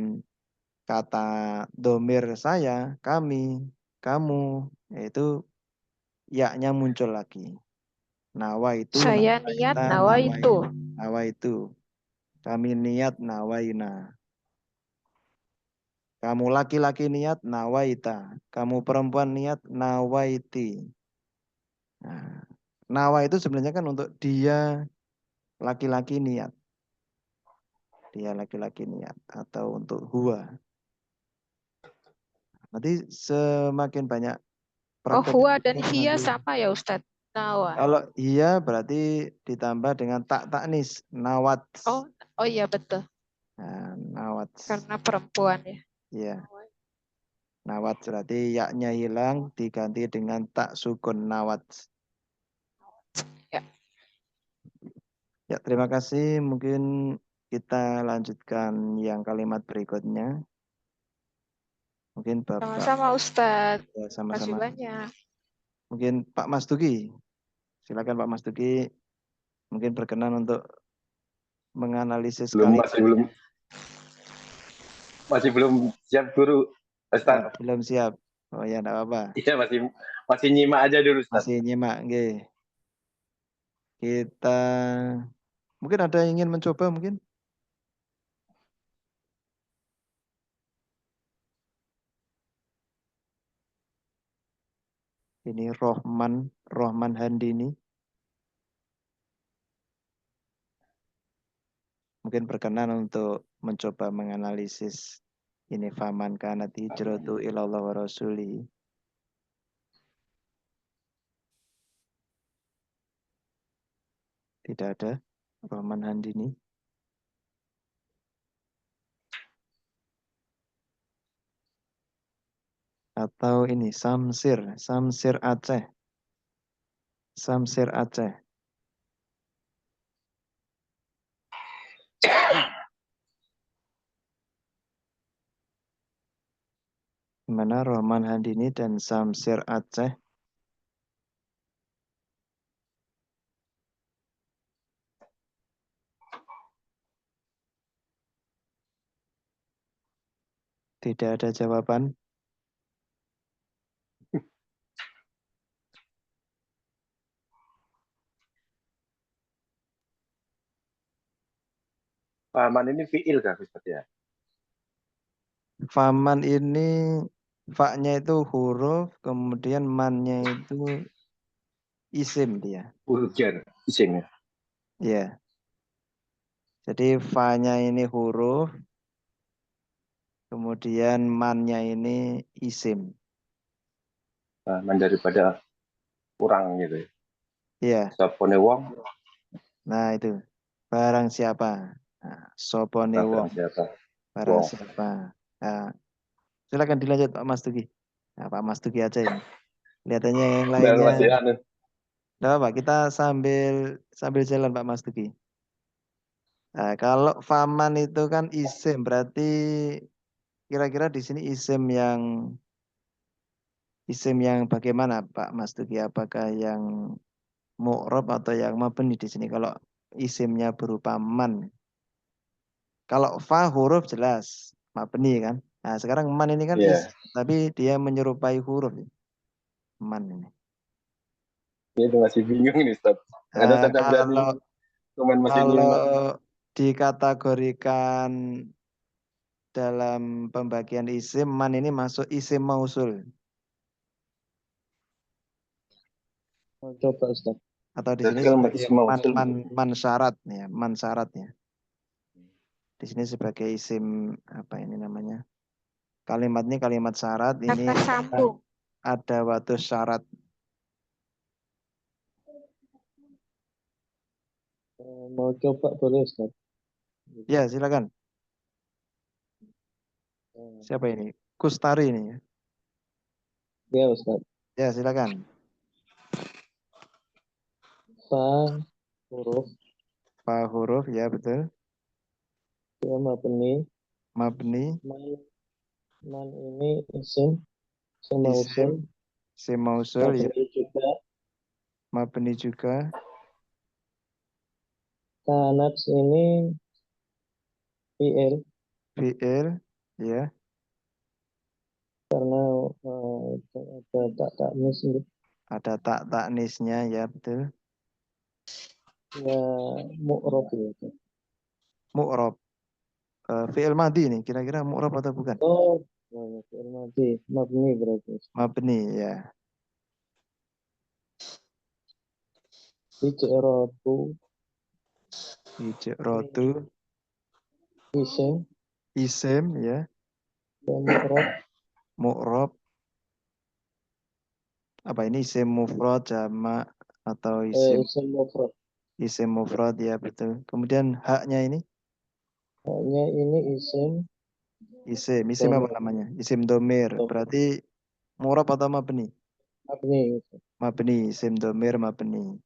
kata domir saya, kami, kamu, yaitu ya-nya muncul lagi. Nawa itu, Saya nawa niat kita, nawa itu. nawa itu. Kami niat nawaina. Kamu laki-laki niat nawaita. Kamu perempuan niat nawaiti. Nah, nawa itu sebenarnya kan untuk dia laki-laki niat. Dia laki-laki niat. Atau untuk huwa. Nanti semakin banyak Oh, praktek. huwa dan hiya Nanti. sama ya Ustadz? Nawa. Kalau iya berarti ditambah dengan tak taknis. Nawat. Oh iya betul. Nah, nawat. Karena perempuan ya. Iya. Nawat berarti yaknya hilang diganti dengan tak sukun nawat. Ya. Ya, terima kasih. Mungkin kita lanjutkan yang kalimat berikutnya. Mungkin Bapak. Sama-sama Ustadz. Ya, Terima kasih sama-sama. banyak. Mungkin Pak Mas Duki. Silakan Pak Mas Duki. Mungkin berkenan untuk menganalisis masih belum siap guru Ustaz. Belum siap. Oh ya, enggak apa-apa. Iya, masih nyimak aja dulu Ustaz. Masih nyimak, nggih. Kita mungkin ada yang ingin mencoba mungkin? Ini Rohman Handini. Mungkin berkenan untuk mencoba menganalisis ini faman kanat hijratu ilallah wa rasuli. Tidak ada Rohman Handini. Atau ini Samsir Aceh. Samsir Aceh. Mana Rohman Handini dan Samsir Aceh. Tidak ada jawaban. Faman ini fiil kah Ustaz ya? Faman ini fa-nya itu huruf, kemudian man-nya itu isim dia. Ujar isim ya. Ya. Jadi fa-nya ini huruf, kemudian man-nya ini isim. Faman daripada kurang gitu ya. Iya. Sapone wong. Nah itu barang siapa. Nah, sopone wong. Siapa? Barang Wong. siapa. Nah, silakan dilanjut Pak Mas Tugi. Nah, Pak Mas Tugi aja ini. Kelihatannya yang Dan lainnya. masih anu. Tidak apa, kita sambil jalan Pak Mas Tugi. Nah, kalau faman itu kan isim, berarti kira-kira di sini isim yang bagaimana Pak Mas Tugi? Apakah yang mu'rab atau yang mabni di sini? Kalau isimnya berupa man. Kalau fa huruf jelas mabni kan. Nah, sekarang man ini kan Iya. isim, tapi dia menyerupai huruf. Man ini. Itu masih bingung ini Ustaz. Ada tanda berani komen masih Kalau nyimak. dikategorikan dalam pembagian isim, man ini masuk isim mausul. Coba Ustaz. Atau di sini Kalau sebagai isim mausul. man syarat ya, man syarat ya. Di sini sebagai isim apa ini namanya? Kalimatnya kalimat syarat, ini Kata sambung. ada waktu syarat. Mau coba boleh Ustaz? Ya, silakan. Siapa ini? Kustari ini ya. Ya Ustaz. Ya, silakan. Fa huruf. Fa huruf ya betul. Ya mabni. Mabni. Man ini isim. Isim. Isim mausul ya. Mabni juga. Mabni juga. Kanat ini fi'il. Fi'il ya. Karena ada tak taknis ini. Ada tak taknisnya ya betul. Ya mu'rab ya. Mu'rab. Fi'il madi nih, kira-kira mu'rab atau bukan? Oh, fi'il madi. Mabni berarti. Mabni ya. Ijratu. Ijratu. Isim. Isim ya. Dan mu'rab. Mu'rab. Apa ini isim mufrad jamak atau isim Isim mufrad. isim mufrad ya betul. Kemudian haknya ini Haknya ini isim. Isim apa namanya? Isim domir. Berarti mu'rab atau mabni? Mabni. Mabni, isim domir mabni.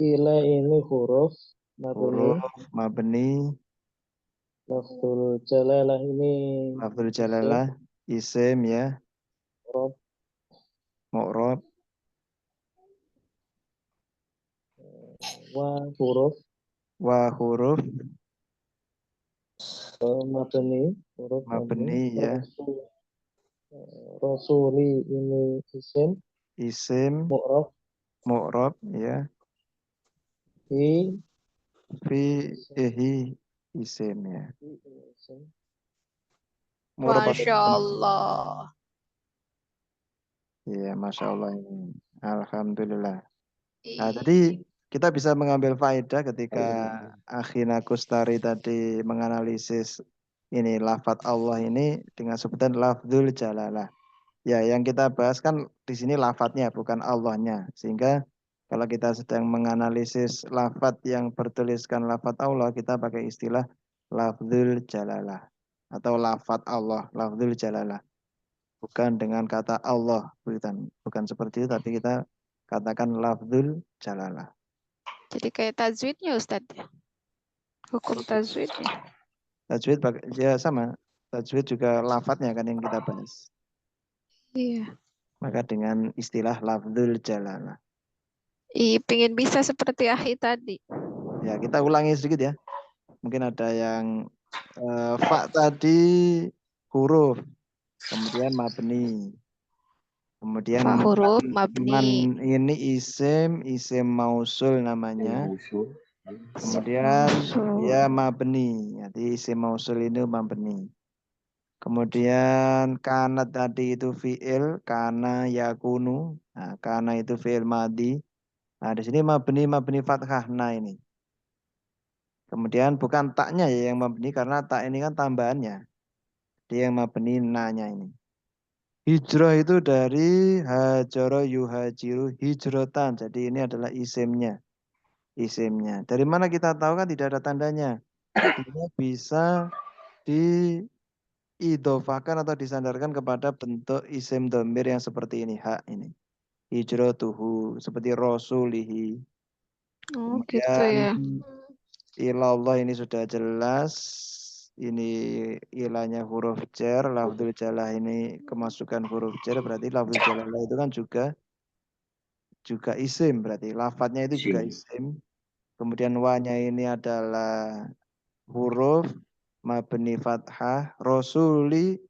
Ila ini huruf. Mabni. Huruf mabni. Lafzul jalalah ini Lafzul jalalah isim ya. mu'rab. Mu'rab. Wa huruf. Wa huruf Mabni. Huruf mabni ya. Rasuli ini isim. Isim Mu'rab. mu'rab ya. Fihi isim ya. Mu'rab atau Masya bukan? Allah. Iya, Masya Allah ini. Alhamdulillah. Nah, tadi kita bisa mengambil faedah ketika Akhina Kustari tadi menganalisis ini lafadz Allah ini dengan sebutan lafdzul jalalah. Ya, yang kita bahas kan di sini lafadznya bukan Allahnya. Sehingga kalau kita sedang menganalisis lafadz yang bertuliskan lafadz Allah, kita pakai istilah lafdzul jalalah atau lafadz Allah, lafdzul jalalah. Bukan dengan kata Allah, bukan seperti itu, tapi kita katakan lafdzul jalalah. Jadi kayak tajwidnya Ustadz. Hukum tajwidnya. Tajwid ya sama. Tajwid juga lafadznya kan yang kita bahas. Iya. Maka dengan istilah lafdzul jalalah. Pengen bisa seperti Ahi tadi. Ya, kita ulangi sedikit ya. Mungkin ada yang fa tadi huruf, kemudian mabni. Kemudian Fa huruf man mabni. ini isim mausul namanya. Usul. Kemudian Mausul. ya mabni. Jadi isim mausul ini mabni. Kemudian kana tadi itu fiil, kana yakunu. Nah, kana itu fiil madi. Nah, di sini mabni fathah nah ini. Kemudian bukan taknya ya yang mabni karena tak ini kan tambahannya. Dia yang mabni nanya ini. Hijrah itu dari hajaro yuhajiru hijrotan. Jadi ini adalah isimnya. Isimnya. Dari mana kita tahu kan tidak ada tandanya. Dia bisa diidofakan atau disandarkan kepada bentuk isim domir yang seperti ini. Hak ini. Hijrotuhu. Seperti rasulihi. Oh gitu Kemudian ya. ilallah ini sudah jelas. Ini ilahnya huruf jar, lafzul jalah ini kemasukan huruf jar, berarti lafzul jalalah itu kan juga isim, berarti lafadznya itu juga isim. Kemudian wa-nya ini adalah huruf mabni fathah, rasuli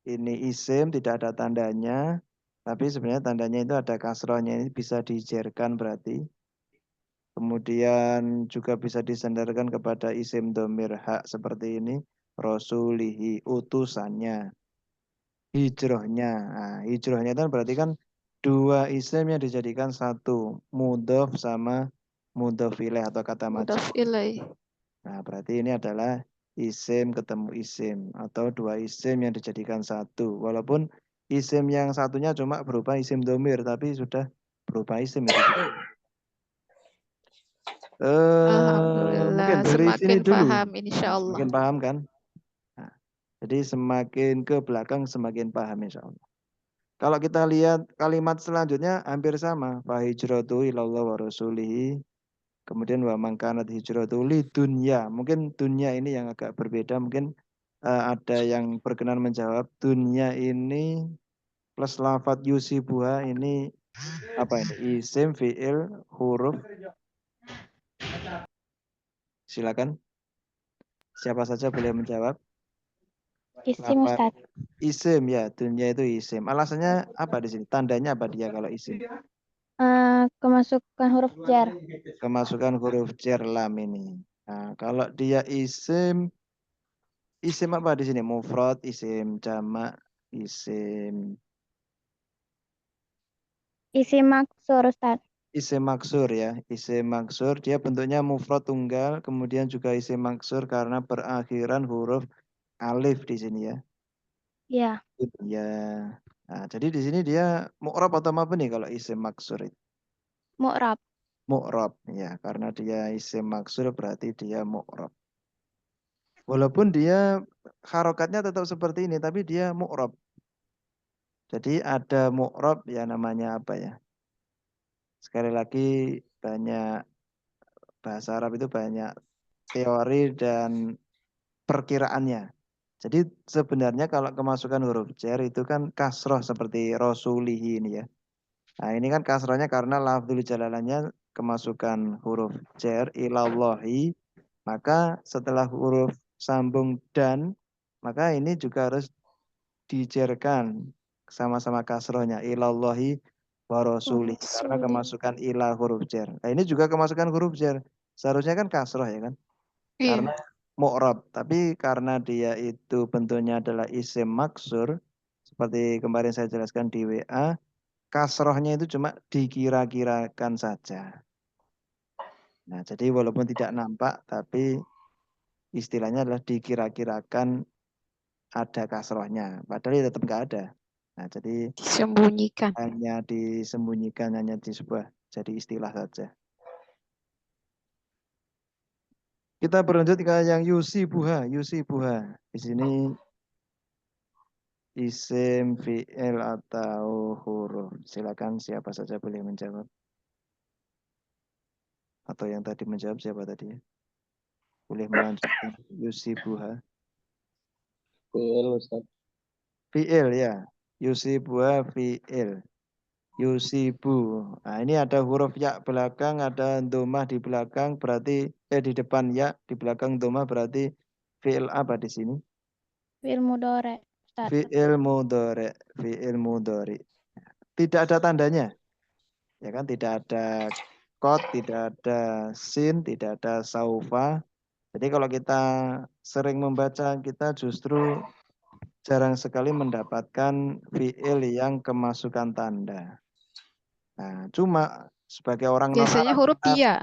ini isim tidak ada tandanya, tapi sebenarnya tandanya itu ada kasrohnya, ini bisa dijerkan berarti. Kemudian juga bisa disandarkan kepada isim domir hak seperti ini. Rasulihi utusannya. Hijrohnya. Nah, hijrohnya itu berarti kan dua isim yang dijadikan satu. Mudhof sama mudhof ilaih atau kata majrur. Mudhaf ilaih. Nah, berarti ini adalah isim ketemu isim. Atau dua isim yang dijadikan satu. Walaupun isim yang satunya cuma berupa isim domir. Tapi sudah berupa isim itu juga. Mungkin Alhamdulillah, dari sini semakin dulu. paham insya Nah, Allah. semakin paham kan? Nah, jadi semakin ke belakang semakin paham insya Allah. Kalau kita lihat kalimat selanjutnya hampir sama. Fahijratu ilallah wa rasulihi. Kemudian wa mangkanat hijratu li dunya. Mungkin dunya ini yang agak berbeda. Mungkin ada yang berkenan menjawab. Dunya ini plus lafat yusibuha ini apa ini? Isim, fi'il, huruf. Silakan. Siapa saja boleh menjawab. Isim Ustaz. Isim ya, dunia itu isim. Alasannya apa di sini? Tandanya apa dia kalau isim? Kemasukan huruf jar. Kemasukan huruf jar lam ini. Nah, kalau dia isim apa di sini? Mufrad, isim jamak, isim Isim maksur Ustaz. isim maksur ya. Isim maksur dia bentuknya mufrad tunggal, kemudian juga isim maksur karena berakhiran huruf alif di sini ya. Ya. Ya. Nah, jadi di sini dia mu'rab atau apa nih kalau isim maksur itu? Mu'rab. Mu'rab ya, karena dia isim maksur berarti dia mu'rab. Walaupun dia harokatnya tetap seperti ini, tapi dia mu'rab. Jadi ada mu'rab ya namanya apa ya? Sekali lagi banyak bahasa Arab itu banyak teori dan perkiraannya. Jadi sebenarnya kalau kemasukan huruf jar itu kan kasroh seperti rasulihi ini ya. Nah ini kan kasrohnya karena lafzul jalalanya kemasukan huruf jar ilallahi. Maka setelah huruf sambung dan, maka ini juga harus dijerkan sama-sama kasrohnya ilallahi wa rasulih. Karena kemasukan ilah huruf jar. Nah ini juga kemasukan huruf jar. Seharusnya kan kasroh ya kan. Karena Iya. mu'rab. Tapi karena dia itu bentuknya adalah isim maksur. Seperti kemarin saya jelaskan di WA. Kasrohnya itu cuma dikira-kirakan saja. Nah jadi walaupun tidak nampak tapi istilahnya adalah dikira-kirakan ada kasrohnya. Padahal ya tetap nggak ada. Nah, jadi Disembunyikan. hanya disembunyikan, hanya di sebuah jadi istilah saja. Kita berlanjut ke yang yusibuha. Yusibuha. Di sini isim, fi'il atau huruf. Silakan siapa saja boleh menjawab. Atau yang tadi menjawab siapa tadi ya? Boleh melanjutkan yusibuha. Fi'il Ustaz. Fi'il ya. Yusibuha fi'il. Yusibu. Nah, ini ada huruf ya belakang, ada domah di belakang, berarti di depan ya, di belakang domah, berarti fi'il apa di sini? Fi'il mudhari', Ustaz. Fi'il mudhari', fi'il mudhari'. Tidak ada tandanya. Ya kan, tidak ada qad, tidak ada sin, tidak ada saufa. Jadi kalau kita sering membaca, kita justru jarang sekali mendapatkan fi'il yang kemasukan tanda. Nah, cuma sebagai orang Biasanya non-Arab huruf kita iya.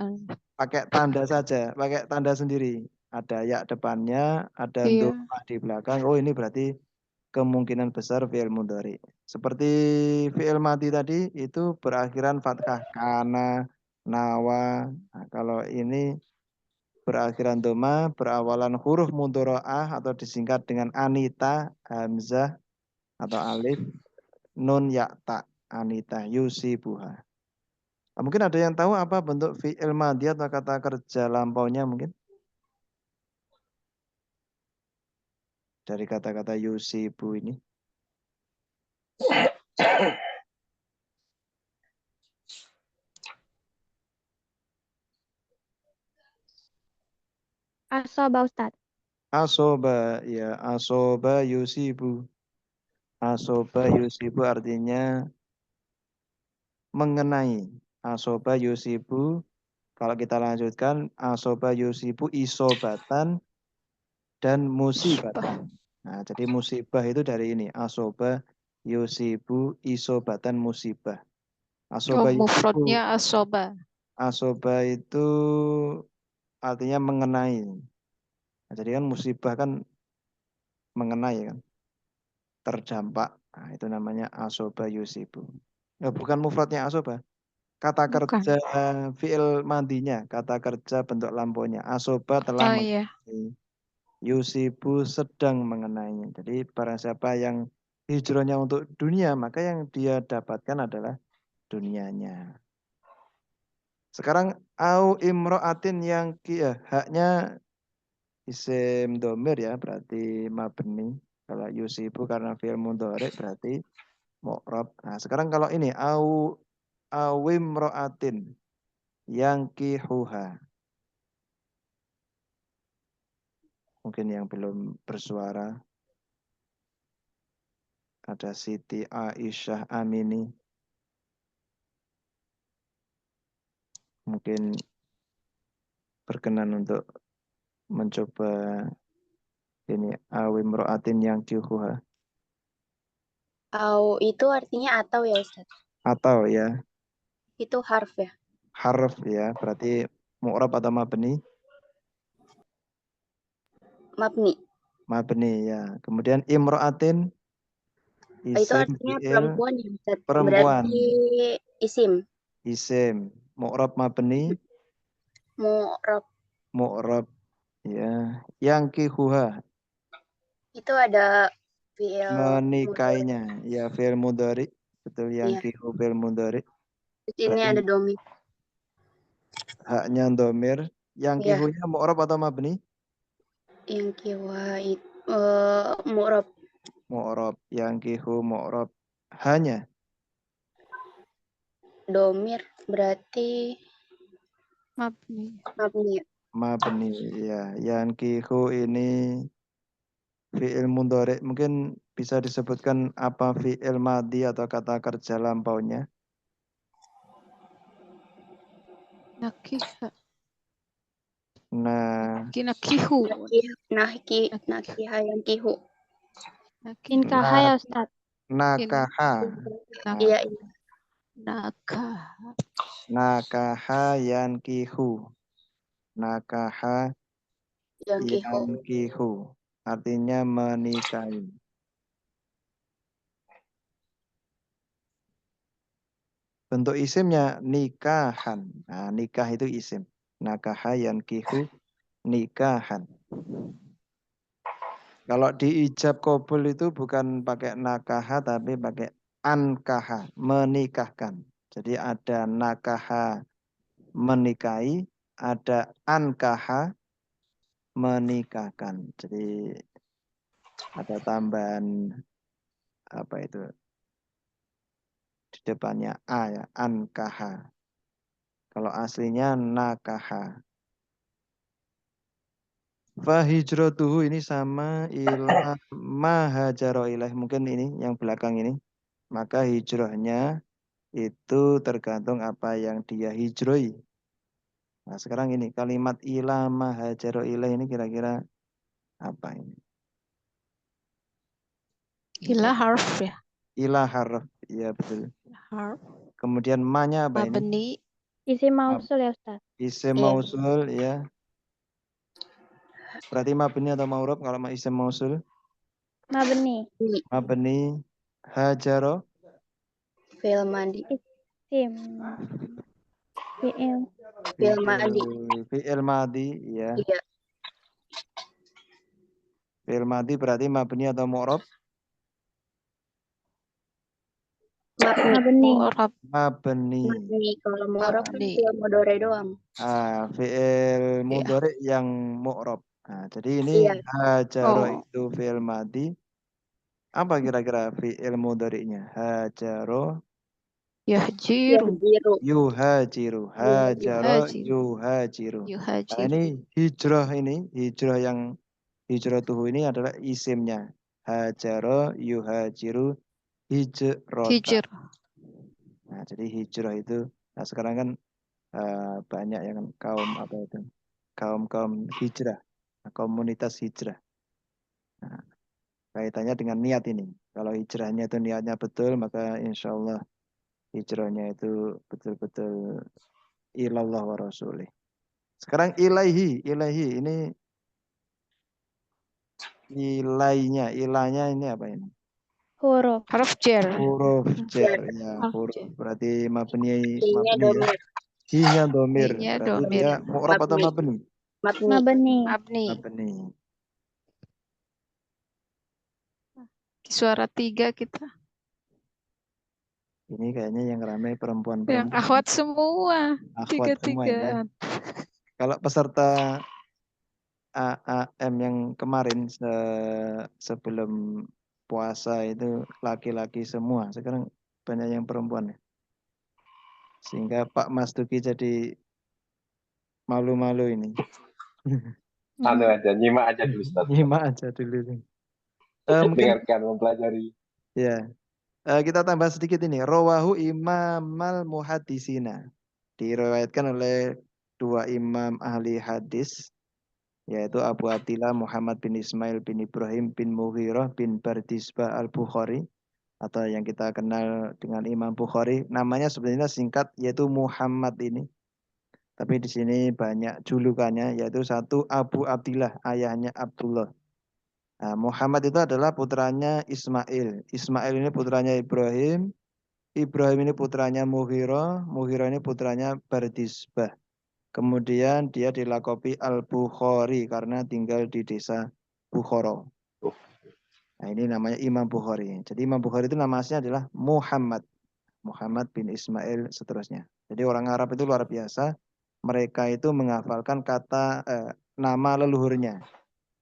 pakai tanda saja, pakai tanda sendiri. Ada ya depannya, ada Iya. domah di belakang. Oh, ini berarti kemungkinan besar fi'il mudhari. Seperti fi'il madi tadi itu berakhiran fathah, kana, nawa. Nah, kalau ini berakhiran doma, berawalan huruf mudharaah atau disingkat dengan anita, hamzah atau alif, nun ya ta, anita yusibuha. Nah, mungkin ada yang tahu apa bentuk fi'il madhi atau kata kerja lampaunya mungkin? Dari kata-kata yusibu ini. Asoba, Ustaz. Asoba, ya asoba yusibu. Asoba yusibu artinya mengenai. Asoba yusibu, kalau kita lanjutkan, asoba yusibu isobatan dan musibatan. Nah, jadi musibah itu dari ini. Asoba yusibu isobatan musibah. Asoba yusibu, Mufradnya asoba. asoba itu artinya mengenai. Nah, jadi kan musibah kan mengenai kan, terdampak. Nah, itu namanya asoba yusibu. Ya, bukan mufradnya asoba. Kata Bukan. kerja fi'il mandinya, kata kerja bentuk lampaunya. Asoba telah Oh iya. mengenai. Yusibu sedang mengenainya. Jadi barang siapa yang hijrahnya untuk dunia, maka yang dia dapatkan adalah dunianya. Sekarang au imro'atin yang haknya isim domir ya, berarti mabni. Kalau yusibu karena fi'il mudhari berarti mu'rab. Nah, sekarang kalau ini au awimro'atin yang kihuha. Mungkin yang belum bersuara. Ada Siti Aisyah Amini. Mungkin berkenan untuk mencoba ini awimro'atin yang kihuha. Au itu artinya atau ya, Ustaz? Atau ya, Itu harf ya? harf ya, berarti mu'rab atau mabni? Mabni. Mabni ya. Kemudian imro'atin Itu isim artinya fi'il perempuan ya, Ustaz? perempuan. Berarti isim. Isim mu'rab mabni Mu'rab. mu'rab ya. Yang kihuha Itu ada fi'il mudhari. menikahinya ya, fi'il mudhari. Betul, yang Iya. kihu fi'il mudhari. Terus ini Berarti ada domir. haknya domir. Yang Iya. kihunya mu'rab atau mabni? Yang kiwa itu mu'rab. Mu'rab. Yang kihu mu'rab. Hanya Domir berarti Mabni. mabni. mabni ya. Yang kihu ini fi'il mudhari. Mungkin bisa disebutkan apa fi'il madhi atau kata kerja lampaunya? Nakiha. Nah, Nakihu. Nakiha yang kihu. Inkaha ya, Ustaz. nakaha. Iya, Nakaha. Nakaha yang kihu. Nakaha yang kihu. yang kihu. Artinya menikahi. Bentuk isimnya nikahan. Nah, nikah itu isim. Nakaha yang kihu nikahan. Kalau di ijab qabul itu bukan pakai nakaha tapi pakai ankaha, menikahkan. Jadi ada nakaha menikahi, ada ankaha menikahkan. Jadi ada tambahan apa itu di depannya a ya, ankaha. Kalau aslinya nakaha. Fahijratuhu ini sama ila mahajaro ilaih. Mungkin ini yang belakang ini. Maka hijrahnya itu tergantung apa yang dia hijroi. Nah sekarang ini kalimat ila mahajaro ilaih ini kira-kira apa ini? Ila harf ya. Ila harf, ya betul. Harf. Kemudian ma-nya apa ini? Mabni. Isim mausul ya Ustaz. Isim Iya. mausul ya. Berarti mabni atau ma'ruf kalau isim mausul? Mabni. Mabni hajaro Fi'il madi. Isim. Fi'il. Fi'il madi. Fi'il madi ya. Iya. Fi'il madi berarti mabni atau mu'rab? Mabni. Mabni. Mabni. Kalau mu'rab kan fi'il mudhari doang. Fi'il mudhari yang mu'rab. Nah, jadi ini Iya. hajaro itu fi'il madi. Apa kira-kira fi'il mudhari'nya? Hajaro Yahjiru. yuhajiru. Hajaro yuhajiru. Nah, ini hijrah yang hijratuhu ini adalah isimnya. Hajaro yuhajiru hijrota. Nah, jadi hijrah itu. Nah, sekarang kan banyak yang kaum apa itu? Kaum hijrah. Komunitas hijrah. Nah, kaitannya dengan niat ini. Kalau hijrahnya itu niatnya betul, maka insya Allah hijrahnya itu betul-betul ilallah wa rasulih. Sekarang ilaihi ini ilahnya ini apa ini? Huruf. Harf jar. Huruf jar ya, huruf. Berarti mabni ya. Hinya domir. Berarti dia mu'rab atau mabni? Mabni. Suara 3 kita. Ini kayaknya yang ramai perempuan. Yang akhwat semua. Akhwat semua ya. Kalau peserta AAM yang kemarin sebelum puasa itu laki-laki semua. Sekarang banyak yang perempuan ya. Sehingga Pak Mas Duki jadi malu-malu ini. Nyimak aja dulu Ustaz. Nyimak aja dulu. Dengarkan, mempelajari. Ya. Kita tambah sedikit ini. Rawahu imamal muhaddisina. Diriwayatkan oleh dua imam ahli hadis, yaitu Abu Abdillah Muhammad bin Ismail bin Ibrahim bin Mughirah bin Bardisbah al-Bukhari, atau yang kita kenal dengan Imam Bukhari. Namanya sebenarnya singkat, yaitu Muhammad ini. Tapi di sini banyak julukannya, yaitu satu Abu Abdillah, ayahnya Abdullah. Nah, Muhammad itu adalah putranya Ismail. Ismail ini putranya Ibrahim. Ibrahim ini putranya Mughirah. Mughirah ini putranya Bardisbah. Kemudian dia dilakopi Al-Bukhari karena tinggal di desa Bukhara. Nah, ini namanya Imam Bukhari. Jadi Imam Bukhari itu nama aslinya adalah Muhammad. Muhammad bin Ismail seterusnya. Jadi orang Arab itu luar biasa. Mereka itu menghafalkan kata nama leluhurnya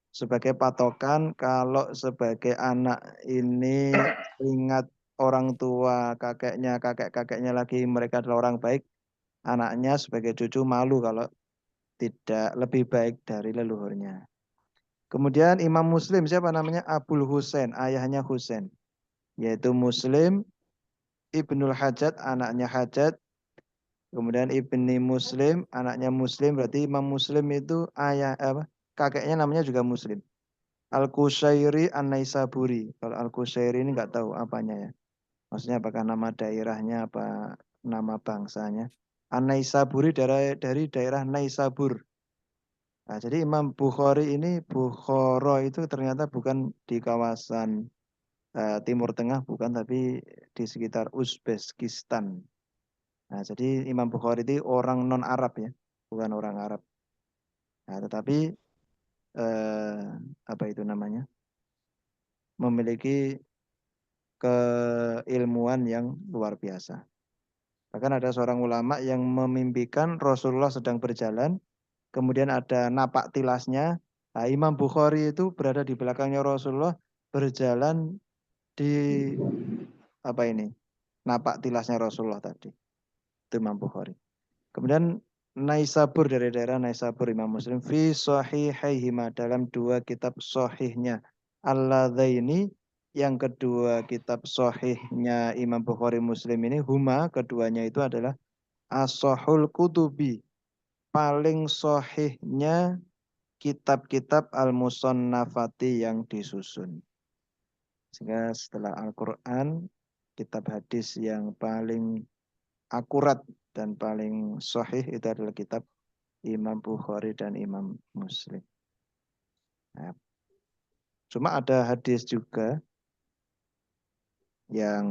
sebagai patokan. Kalau sebagai anak ini ingat orang tua, kakek-kakeknya lagi mereka adalah orang baik, anaknya sebagai cucu malu kalau tidak lebih baik dari leluhurnya. Kemudian Imam Muslim, siapa namanya? Abul Husain, ayahnya Husain, yaitu Muslim Ibnul Hajjat, anaknya Hajjat. Kemudian Ibni Muslim, anaknya Muslim. Berarti Imam Muslim itu kakeknya namanya juga Muslim. Al-Qushairi An-Naisaburi. Kalau Al-Qushairi ini nggak tahu apanya ya. Maksudnya apakah nama daerahnya apa nama bangsanya. An-Naisaburi dari daerah Naisabur. Nah, jadi Imam Bukhari ini, Bukhara itu ternyata bukan di kawasan Timur Tengah, bukan, tapi di sekitar Uzbekistan. Nah, jadi Imam Bukhari itu orang non-Arab ya, bukan orang Arab. Nah, tetapi apa itu namanya? Memiliki keilmuan yang luar biasa. Bahkan ada seorang ulama yang memimpikan Rasulullah sedang berjalan, kemudian ada napak tilasnya. Nah, Imam Bukhari itu berada di belakangnya Rasulullah, berjalan di apa ini? Napak tilasnya Rasulullah tadi. Itu Imam Bukhari. Kemudian Naisabur dari daerah Naisabur Imam Muslim fi sahihaihima dalam dua kitab sahihnya. Alladzaini yang kedua kitab sahihnya Imam Bukhari Muslim ini huma keduanya itu adalah as-sahul kutubi. Paling sahihnya kitab-kitab al-musannafati yang disusun. Sehingga setelah Al-Quran, kitab hadis yang paling akurat dan paling sahih itu adalah kitab Imam Bukhari dan Imam Muslim. Nah, cuma ada hadis juga yang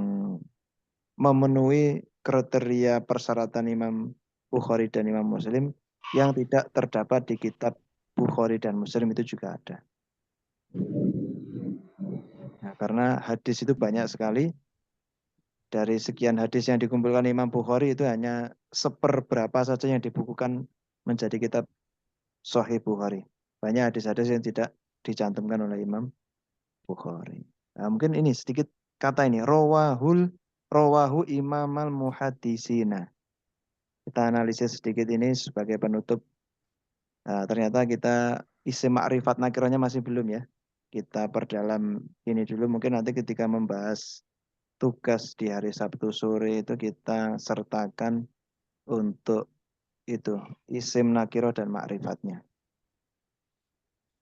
memenuhi kriteria persyaratan Imam Bukhari dan Imam Muslim yang tidak terdapat di kitab Bukhari dan Muslim itu juga ada. Nah, karena hadis itu banyak sekali. Dari sekian hadis yang dikumpulkan Imam Bukhari itu hanya seperberapa saja yang dibukukan menjadi kitab Sahih Bukhari. Banyak hadis-hadis yang tidak dicantumkan oleh Imam Bukhari. Nah, mungkin ini sedikit kata ini. Rawahu imamal muhaddisina. Kita analisis sedikit ini sebagai penutup. Nah, ternyata kita isim ma'rifat nakirahnya masih belum ya. Kita perdalam ini dulu. Mungkin nanti ketika membahas tugas di hari Sabtu sore itu kita sertakan untuk itu isim nakirah dan ma'rifatnya.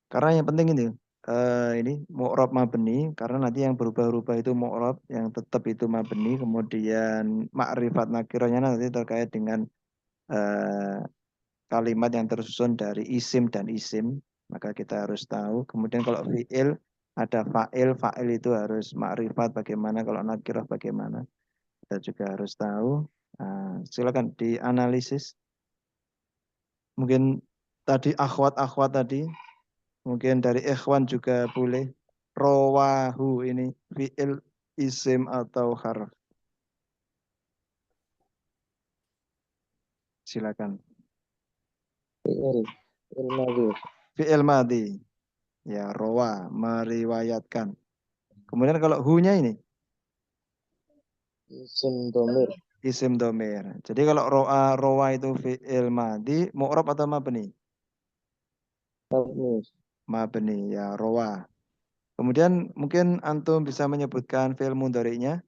Karena yang penting ini mu'rab mabni, karena nanti yang berubah-ubah itu mu'rab, yang tetap itu mabni, kemudian ma'rifat nakirahnya nanti terkait dengan kalimat yang tersusun dari isim dan isim, maka kita harus tahu. Kemudian kalau fi'il ada fa'il itu harus ma'rifat bagaimana, kalau nakirah bagaimana. Kita juga harus tahu. Nah, silakan dianalisis. Mungkin tadi akhwat tadi, mungkin dari ikhwan juga boleh. Rawahu ini fi'il, isim atau harf. Silakan. Fi'il madhi. Fi'il madhi. Ya, rawa, meriwayatkan. Kemudian kalau hu-nya ini Isim domir. isim domir. Jadi kalau rawa itu fi'il madhi, mu'rab atau mabni? Mabni. Mabni, ya rawa. Kemudian mungkin antum bisa menyebutkan fi'il mudhari'nya.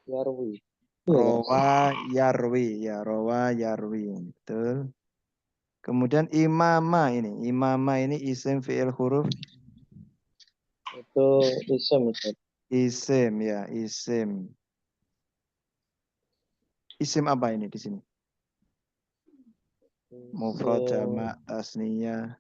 Yarwi. Rawa yarwi, ya rawa yarwi. Betul. Kemudian imama ini isim fi'il huruf. Itu isim. Isim ya, isim. Isim apa ini di sini? Mufrad, jamak, tasniyah.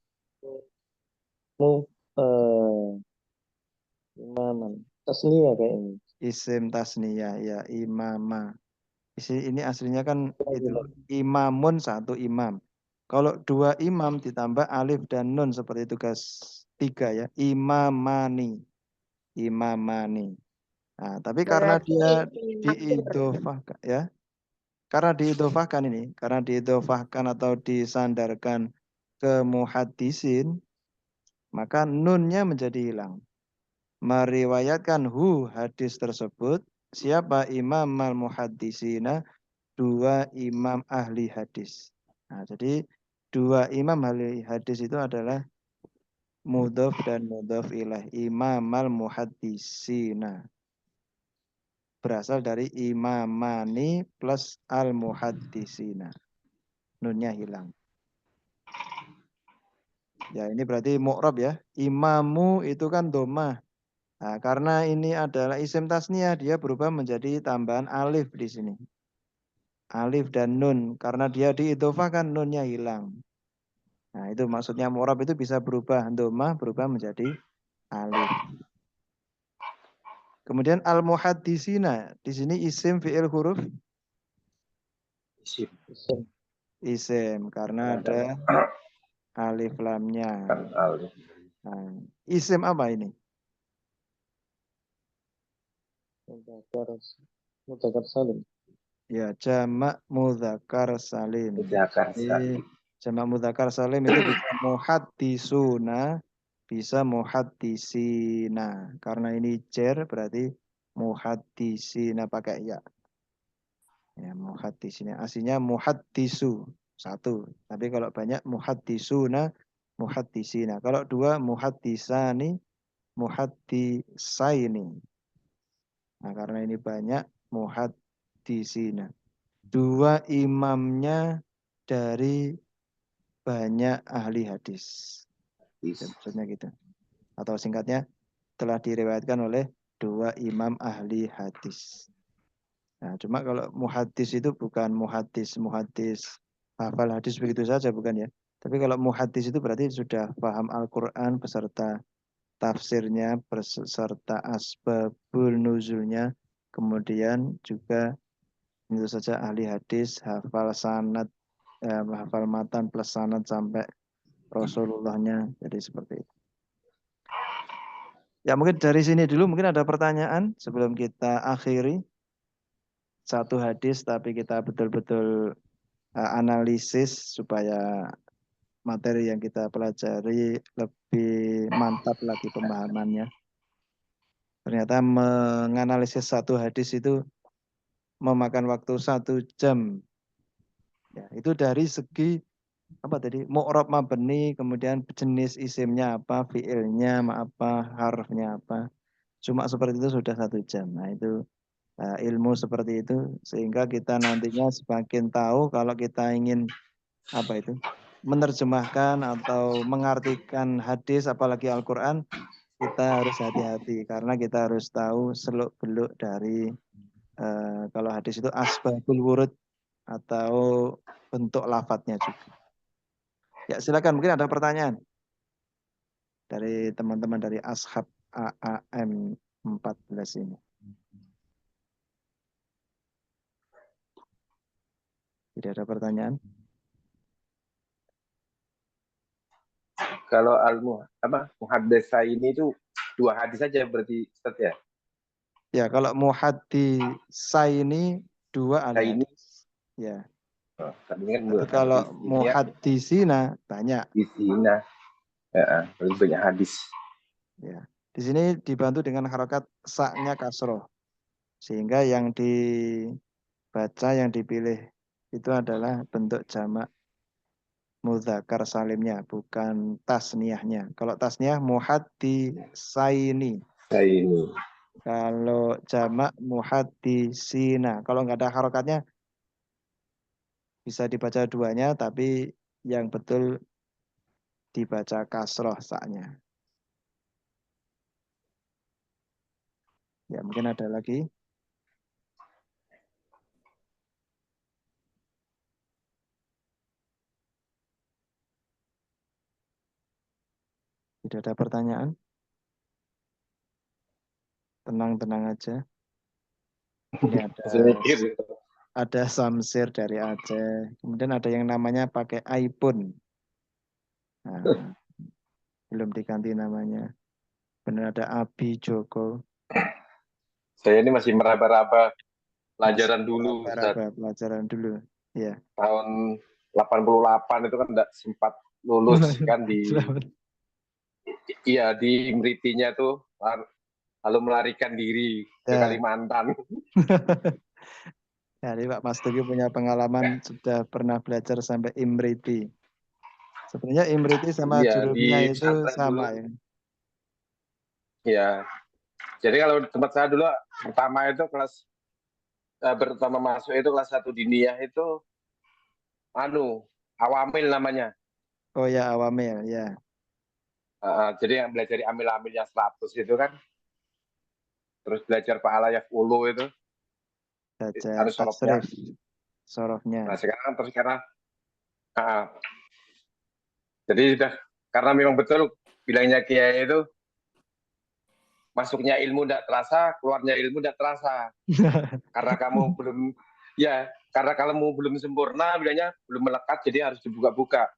Imaman. Tasniyah kayaknya. Isim tasniyah ya, imama. Ini aslinya kan itu imamun, satu imam. Kalau dua imam ditambah alif dan nun seperti tugas 3 ya, imamani. Nah, tapi karena Berarti dia isim makdur. diidhofahkan ya. Karena diidhofahkan atau disandarkan ke muhaddisin, maka nunnya menjadi hilang. Meriwayatkan hadis tersebut siapa? Imam al-muhaddisina, dua imam ahli hadis. Nah, jadi dua imam ahli hadis itu adalah mudhof dan mudhof ilaih. Imam al-muhaddisina berasal dari imamani plus al-muhaddisina. Nunnya hilang. Ya, ini berarti mu'rab ya. Imamu itu kan domah. Nah, karena ini adalah isim tasniyah, dia berubah menjadi tambahan alif di sini. Alif dan nun. Karena dia diidhofahkan, nunnya hilang. Nah, itu maksudnya mu'rab itu bisa berubah. Domah berubah menjadi alif. Kemudian al-muhaddisina. Di sini isim fi'il huruf. Isim. Isim. Karena ada alif lamnya. Nah, isim apa ini? Mudzakkar salim. Ya, jamak mudzakkar salim. Mudzakkar salim. Jamak mudzakkar salim itu bisa muhaddisuna, bisa muhaddisina. Karena ini jar berarti muhaddisina pakai ya. Ya, muhaddisina. Aslinya muhaddisu satu. Tapi kalau banyak muhaddisuna, muhaddisina. Kalau dua muhaddisani, muhaddisaini. Nah, karena ini banyak muhaddisina. Dua imamnya dari banyak ahli hadis. Maksudnya gitu. Atau singkatnya telah diriwayatkan oleh dua imam ahli hadis. Nah, cuma kalau muhaddis itu bukan muhaddis hafal hadis begitu saja, bukan ya. Tapi kalau muhaddis itu berarti sudah paham Al-Quran beserta tafsirnya, beserta asbabul nuzulnya, kemudian juga tentu saja ahli hadis, hafal sanad, hafal matan plus sanad sampai Rasulullahnya. Jadi seperti itu. Ya mungkin dari sini dulu mungkin ada pertanyaan sebelum kita akhiri satu hadis, tapi kita betul-betul analisis supaya materi yang kita pelajari lebih mantap lagi pemahamannya. Ternyata menganalisis satu hadis itu memakan waktu 1 jam. Ya, itu dari segi apa tadi? Mu'rab mabni, kemudian jenis isimnya apa, fiilnya apa, harfnya apa. Cuma seperti itu sudah 1 jam. Nah, itu ilmu seperti itu sehingga kita nantinya semakin tahu kalau kita ingin apa itu menerjemahkan atau mengartikan hadis apalagi Al-Quran, kita harus hati-hati karena kita harus tahu seluk-beluk dari kalau hadis itu asbabul wurud atau bentuk lafadznya juga. Ya silakan, mungkin ada pertanyaan dari teman-teman dari Ashab AAM 14 ini. Tidak ada pertanyaan? Kalau muhaddisa ini itu 2 hadis saja berarti Ustaz ya? Ya, kalau muhaddisa ini 2 ahli hadis. Ya. Oh, tadi kan Tapi kalau muhaddisina banyak. Muhaddisina. Ya, berarti banyak hadis. Ya. Di sini dibantu dengan harokat saknya kasroh. Sehingga yang dibaca, yang dipilih itu adalah bentuk jamak mudzakkar salimnya, bukan tasniyahnya. Kalau tasniyah muhaddisaini. Saini. Kalau jamak muhaddisina. Kalau nggak ada harokatnya bisa dibaca duanya, tapi yang betul dibaca kasroh saknya. Ya, mungkin ada lagi. Tidak ada pertanyaan? Tenang-tenang aja. Ini ada Samsir dari Aceh. Kemudian ada yang namanya pakai iPhone. Nah, belum diganti namanya. Benar ada Abi Joko. Saya ini masih meraba-raba pelajaran dulu. Pelajaran dulu. Ya. Tahun 88 itu kan tidak sempat lulus kan di di Mritinya tuh, lalu melarikan diri ke Kalimantan. Jadi Pak Mas Tugi punya pengalaman sudah pernah belajar sampai Imriti. Sebenarnya Imriti sama jurumnya itu sama dulu. Ya. Iya. Jadi kalau tempat saya dulu pertama itu pertama masuk itu kelas 1 diniyah itu awamil namanya. Oh ya, awamil ya. Jadi yang belajar amil-amilnya 100 itu kan. Terus belajar Fa'ala Yaf'ulu itu. Belajar tasrif sorofnya. Nah sekarang jadi sudah, karena memang betul bilangnya Kiai itu masuknya ilmu tidak terasa, keluarnya ilmu tidak terasa. Karena kamu karena kamu belum sempurna, bilangnya belum melekat, jadi harus dibuka-buka.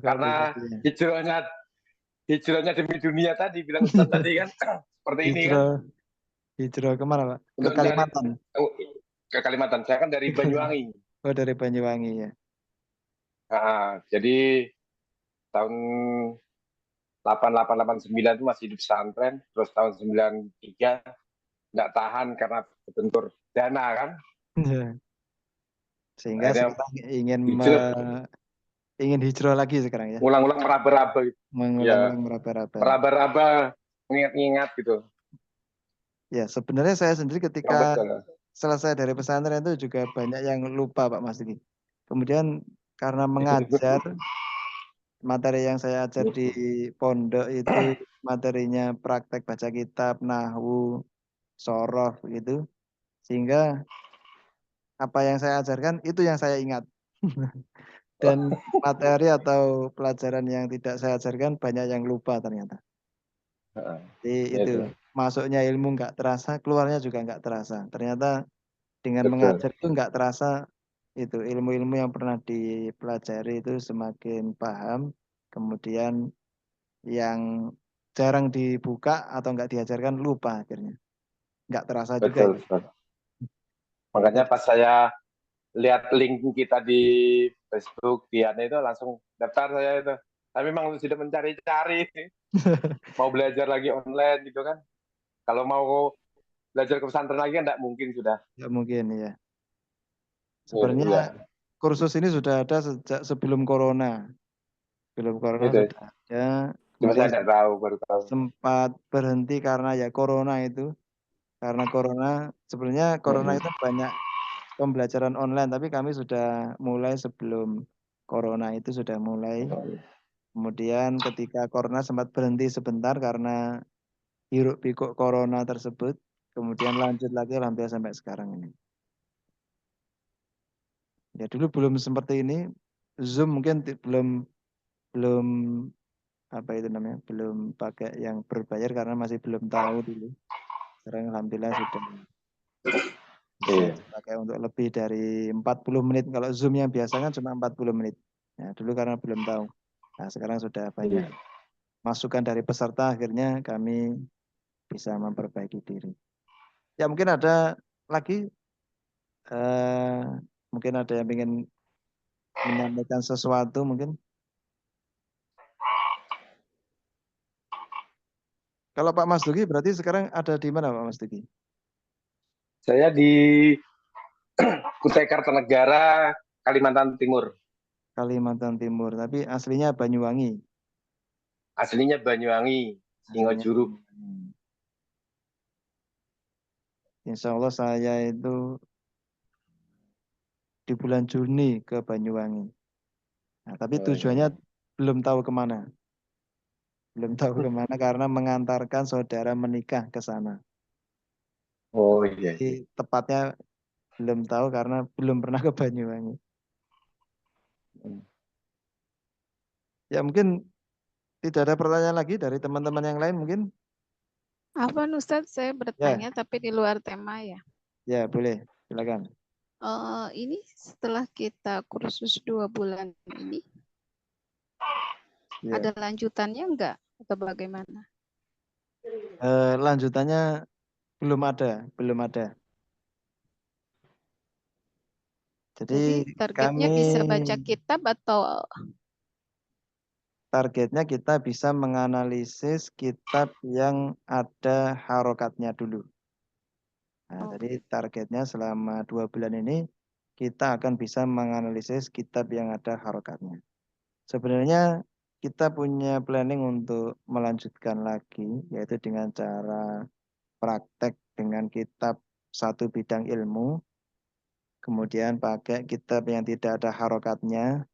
Karena hijrahnya demi dunia tadi, bilang Ustaz tadi kan, seperti ini kan. Hijrah kemana Pak? Ke Kalimantan? Ke Kalimantan, saya kan dari Banyuwangi. Oh dari Banyuwangi ya. Jadi tahun 8889 itu masih di pesantren, terus tahun 93 nggak tahan karena kebentur dana kan. Sehingga Akhirnya sekarang ingin hijrah, ingin hijrah lagi sekarang ya. ulang-ulang meraba-raba gitu. Mengulang-ulang meraba-raba. Meraba-raba, mengingat-ingat gitu. Ya, sebenarnya saya sendiri Yang ketika betul. selesai dari pesantren itu juga banyak yang lupa Pak Mas Diki. Kemudian karena mengajar materi yang saya ajar di pondok itu materinya praktek baca kitab, nahwu, sorof gitu. Sehingga apa yang saya ajarkan itu yang saya ingat. Dan materi atau pelajaran yang tidak saya ajarkan banyak yang lupa ternyata. Jadi itu masuknya ilmu nggak terasa, keluarnya juga nggak terasa. Ternyata dengan mengajar itu nggak terasa itu ilmu-ilmu yang pernah dipelajari itu semakin paham. Kemudian yang jarang dibuka atau nggak diajarkan lupa akhirnya. Nggak terasa juga. Betul, betul. Makanya pas saya lihat link kita di Facebook, Diana itu langsung daftar saya itu. Tapi memang sudah mencari-cari. Mau belajar lagi online gitu kan. Kalau mau belajar ke pesantren lagi kan nggak mungkin sudah. Nggak mungkin ya. Sebenarnya kursus ini sudah ada sejak sebelum corona. Sebelum corona sudah ada. Cuma saya nggak tahu, baru tahu. Sempat berhenti karena ya corona itu. Karena corona, sebenarnya corona itu banyak pembelajaran online, tapi kami sudah mulai sebelum corona itu sudah mulai. Kemudian ketika corona sempat berhenti sebentar karena hiruk pikuk corona tersebut, kemudian lanjut lagi hampir sampai sekarang ini. Ya dulu belum seperti ini, Zoom mungkin belum apa itu namanya, belum pakai yang berbayar karena masih belum tahu dulu. Sekarang alhamdulillah sudah bisa dipakai untuk lebih dari 40 menit. Kalau Zoom yang biasa kan cuma 40 menit. Ya, dulu karena belum tahu. Nah, sekarang sudah banyak masukan dari peserta, akhirnya kami bisa memperbaiki diri. Ya mungkin ada lagi, mungkin ada yang ingin menyampaikan sesuatu mungkin. Kalau Pak Mas Duki berarti sekarang ada di mana Pak Mas Duki? Saya di Kutai Kartanegara, Kalimantan Timur. Kalimantan Timur, tapi aslinya Banyuwangi. Aslinya Banyuwangi, Singojuru. Insya Allah saya itu di bulan Juni ke Banyuwangi. Nah, tapi tujuannya belum tahu kemana. Belum tahu kemana karena mengantarkan saudara menikah ke sana. Oh iya. Jadi tepatnya belum tahu karena belum pernah ke Banyuwangi. Ya mungkin tidak ada pertanyaan lagi dari teman-teman yang lain mungkin. Afwan Ustadz, saya bertanya tapi di luar tema ya. Ya boleh, silakan. Ini setelah kita kursus 2 bulan ini, ada lanjutannya enggak atau bagaimana? Lanjutannya belum ada. Jadi targetnya bisa baca kitab atau? Targetnya kita bisa menganalisis kitab yang ada harokatnya dulu. Nah, jadi targetnya selama 2 bulan ini kita akan bisa menganalisis kitab yang ada harokatnya. Sebenarnya kita punya planning untuk melanjutkan lagi, yaitu dengan cara praktek dengan kitab satu bidang ilmu, kemudian pakai kitab yang tidak ada harokatnya.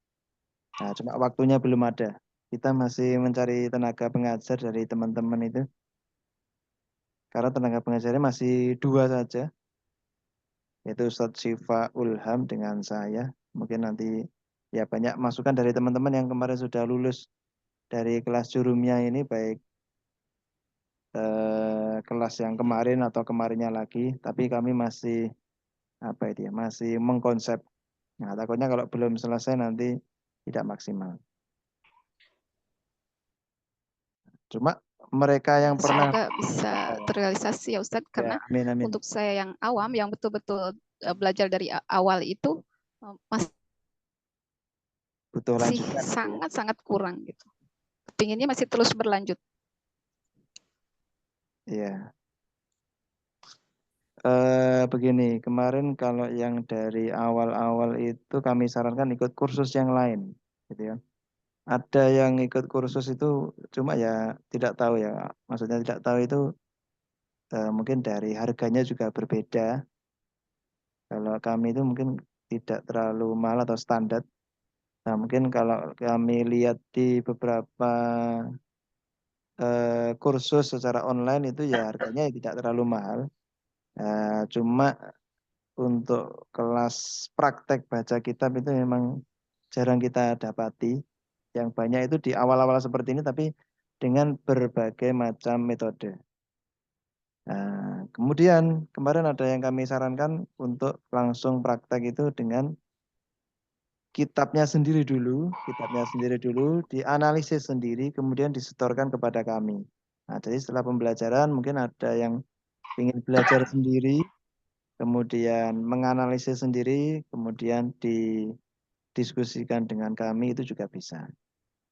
Nah, cuma waktunya belum ada. Kita masih mencari tenaga pengajar dari teman-teman itu. Karena tenaga pengajarnya masih 2 saja. Yaitu Ustadz Syifa Ulham dengan saya. Mungkin nanti ya banyak masukan dari teman-teman yang kemarin sudah lulus dari kelas jurumiyah ini, baik kelas yang kemarin atau kemarinnya lagi. Tapi kami masih masih mengkonsep. Nah, takutnya kalau belum selesai nanti tidak maksimal. Cuma mereka yang pernah semoga bisa terrealisasi ya Ustadz, karena amin. untuk saya yang awam yang betul-betul belajar dari awal itu masih butuh lanjutan. sangat-sangat kurang gitu. pinginnya masih terus berlanjut. Iya. Begini, kemarin kalau yang dari awal-awal itu kami sarankan ikut kursus yang lain, gitu ya. Ada yang ikut kursus itu cuma ya tidak tahu ya, maksudnya tidak tahu itu mungkin dari harganya juga berbeda. Kalau kami itu mungkin tidak terlalu mahal atau standar. Nah, mungkin kalau kami lihat di beberapa kursus secara online itu ya harganya tidak terlalu mahal. Cuma untuk kelas praktek baca kitab itu memang jarang kita dapati. Yang banyak itu di awal-awal seperti ini tapi dengan berbagai macam metode. Nah, kemudian kemarin ada yang kami sarankan untuk langsung praktek itu dengan kitabnya sendiri dulu, dianalisis sendiri, kemudian disetorkan kepada kami. Nah, jadi setelah pembelajaran mungkin ada yang ingin belajar sendiri, kemudian menganalisis sendiri, kemudian didiskusikan dengan kami itu juga bisa.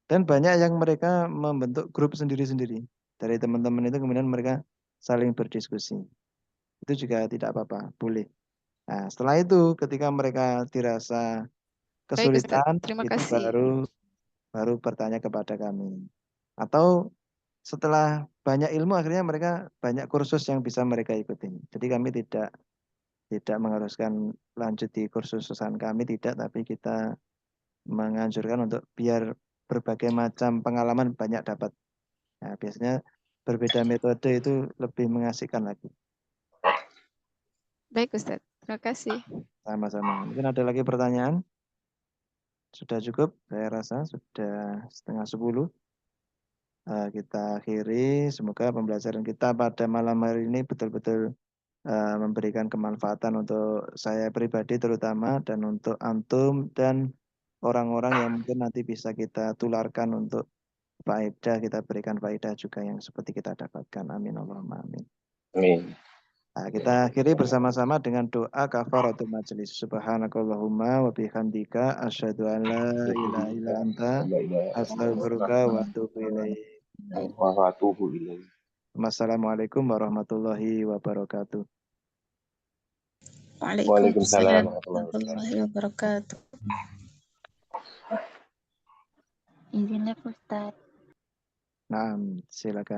Dan banyak yang mereka membentuk grup sendiri-sendiri. Dari teman-teman itu kemudian mereka saling berdiskusi. Itu juga tidak apa-apa, boleh. Nah, setelah itu ketika mereka dirasa Baik Ustadz, kesulitan, terima itu kasih. baru bertanya kepada kami. Atau setelah banyak ilmu akhirnya mereka banyak kursus yang bisa mereka ikuti. Jadi kami tidak mengharuskan lanjut di kursusan kami, tidak, tapi kita menganjurkan untuk biar berbagai macam pengalaman banyak dapat. Nah, biasanya berbeda metode itu lebih mengasihkan lagi. Baik Ustadz, terima kasih. Sama-sama. Mungkin ada lagi pertanyaan? Sudah cukup, saya rasa sudah 9:30. Kita akhiri. Semoga pembelajaran kita pada malam hari ini betul-betul memberikan kemanfaatan untuk saya pribadi terutama dan untuk antum dan orang-orang yang mungkin nanti bisa kita tularkan untuk faedah, kita berikan faedah juga yang seperti kita dapatkan. Amin Allahumma amin. Amin. Nah, kita akhiri bersama-sama dengan doa kafaratul majelis. Subhanakallahumma wa bihamdika asyhadu an la ilaha illa anta astaghfiruka wa atubu ilaik. Wassalamualaikum warahmatullahi wabarakatuh. Waalaikumsalam warahmatullahi wabarakatuh. Izin Ustaz. Nah, silakan.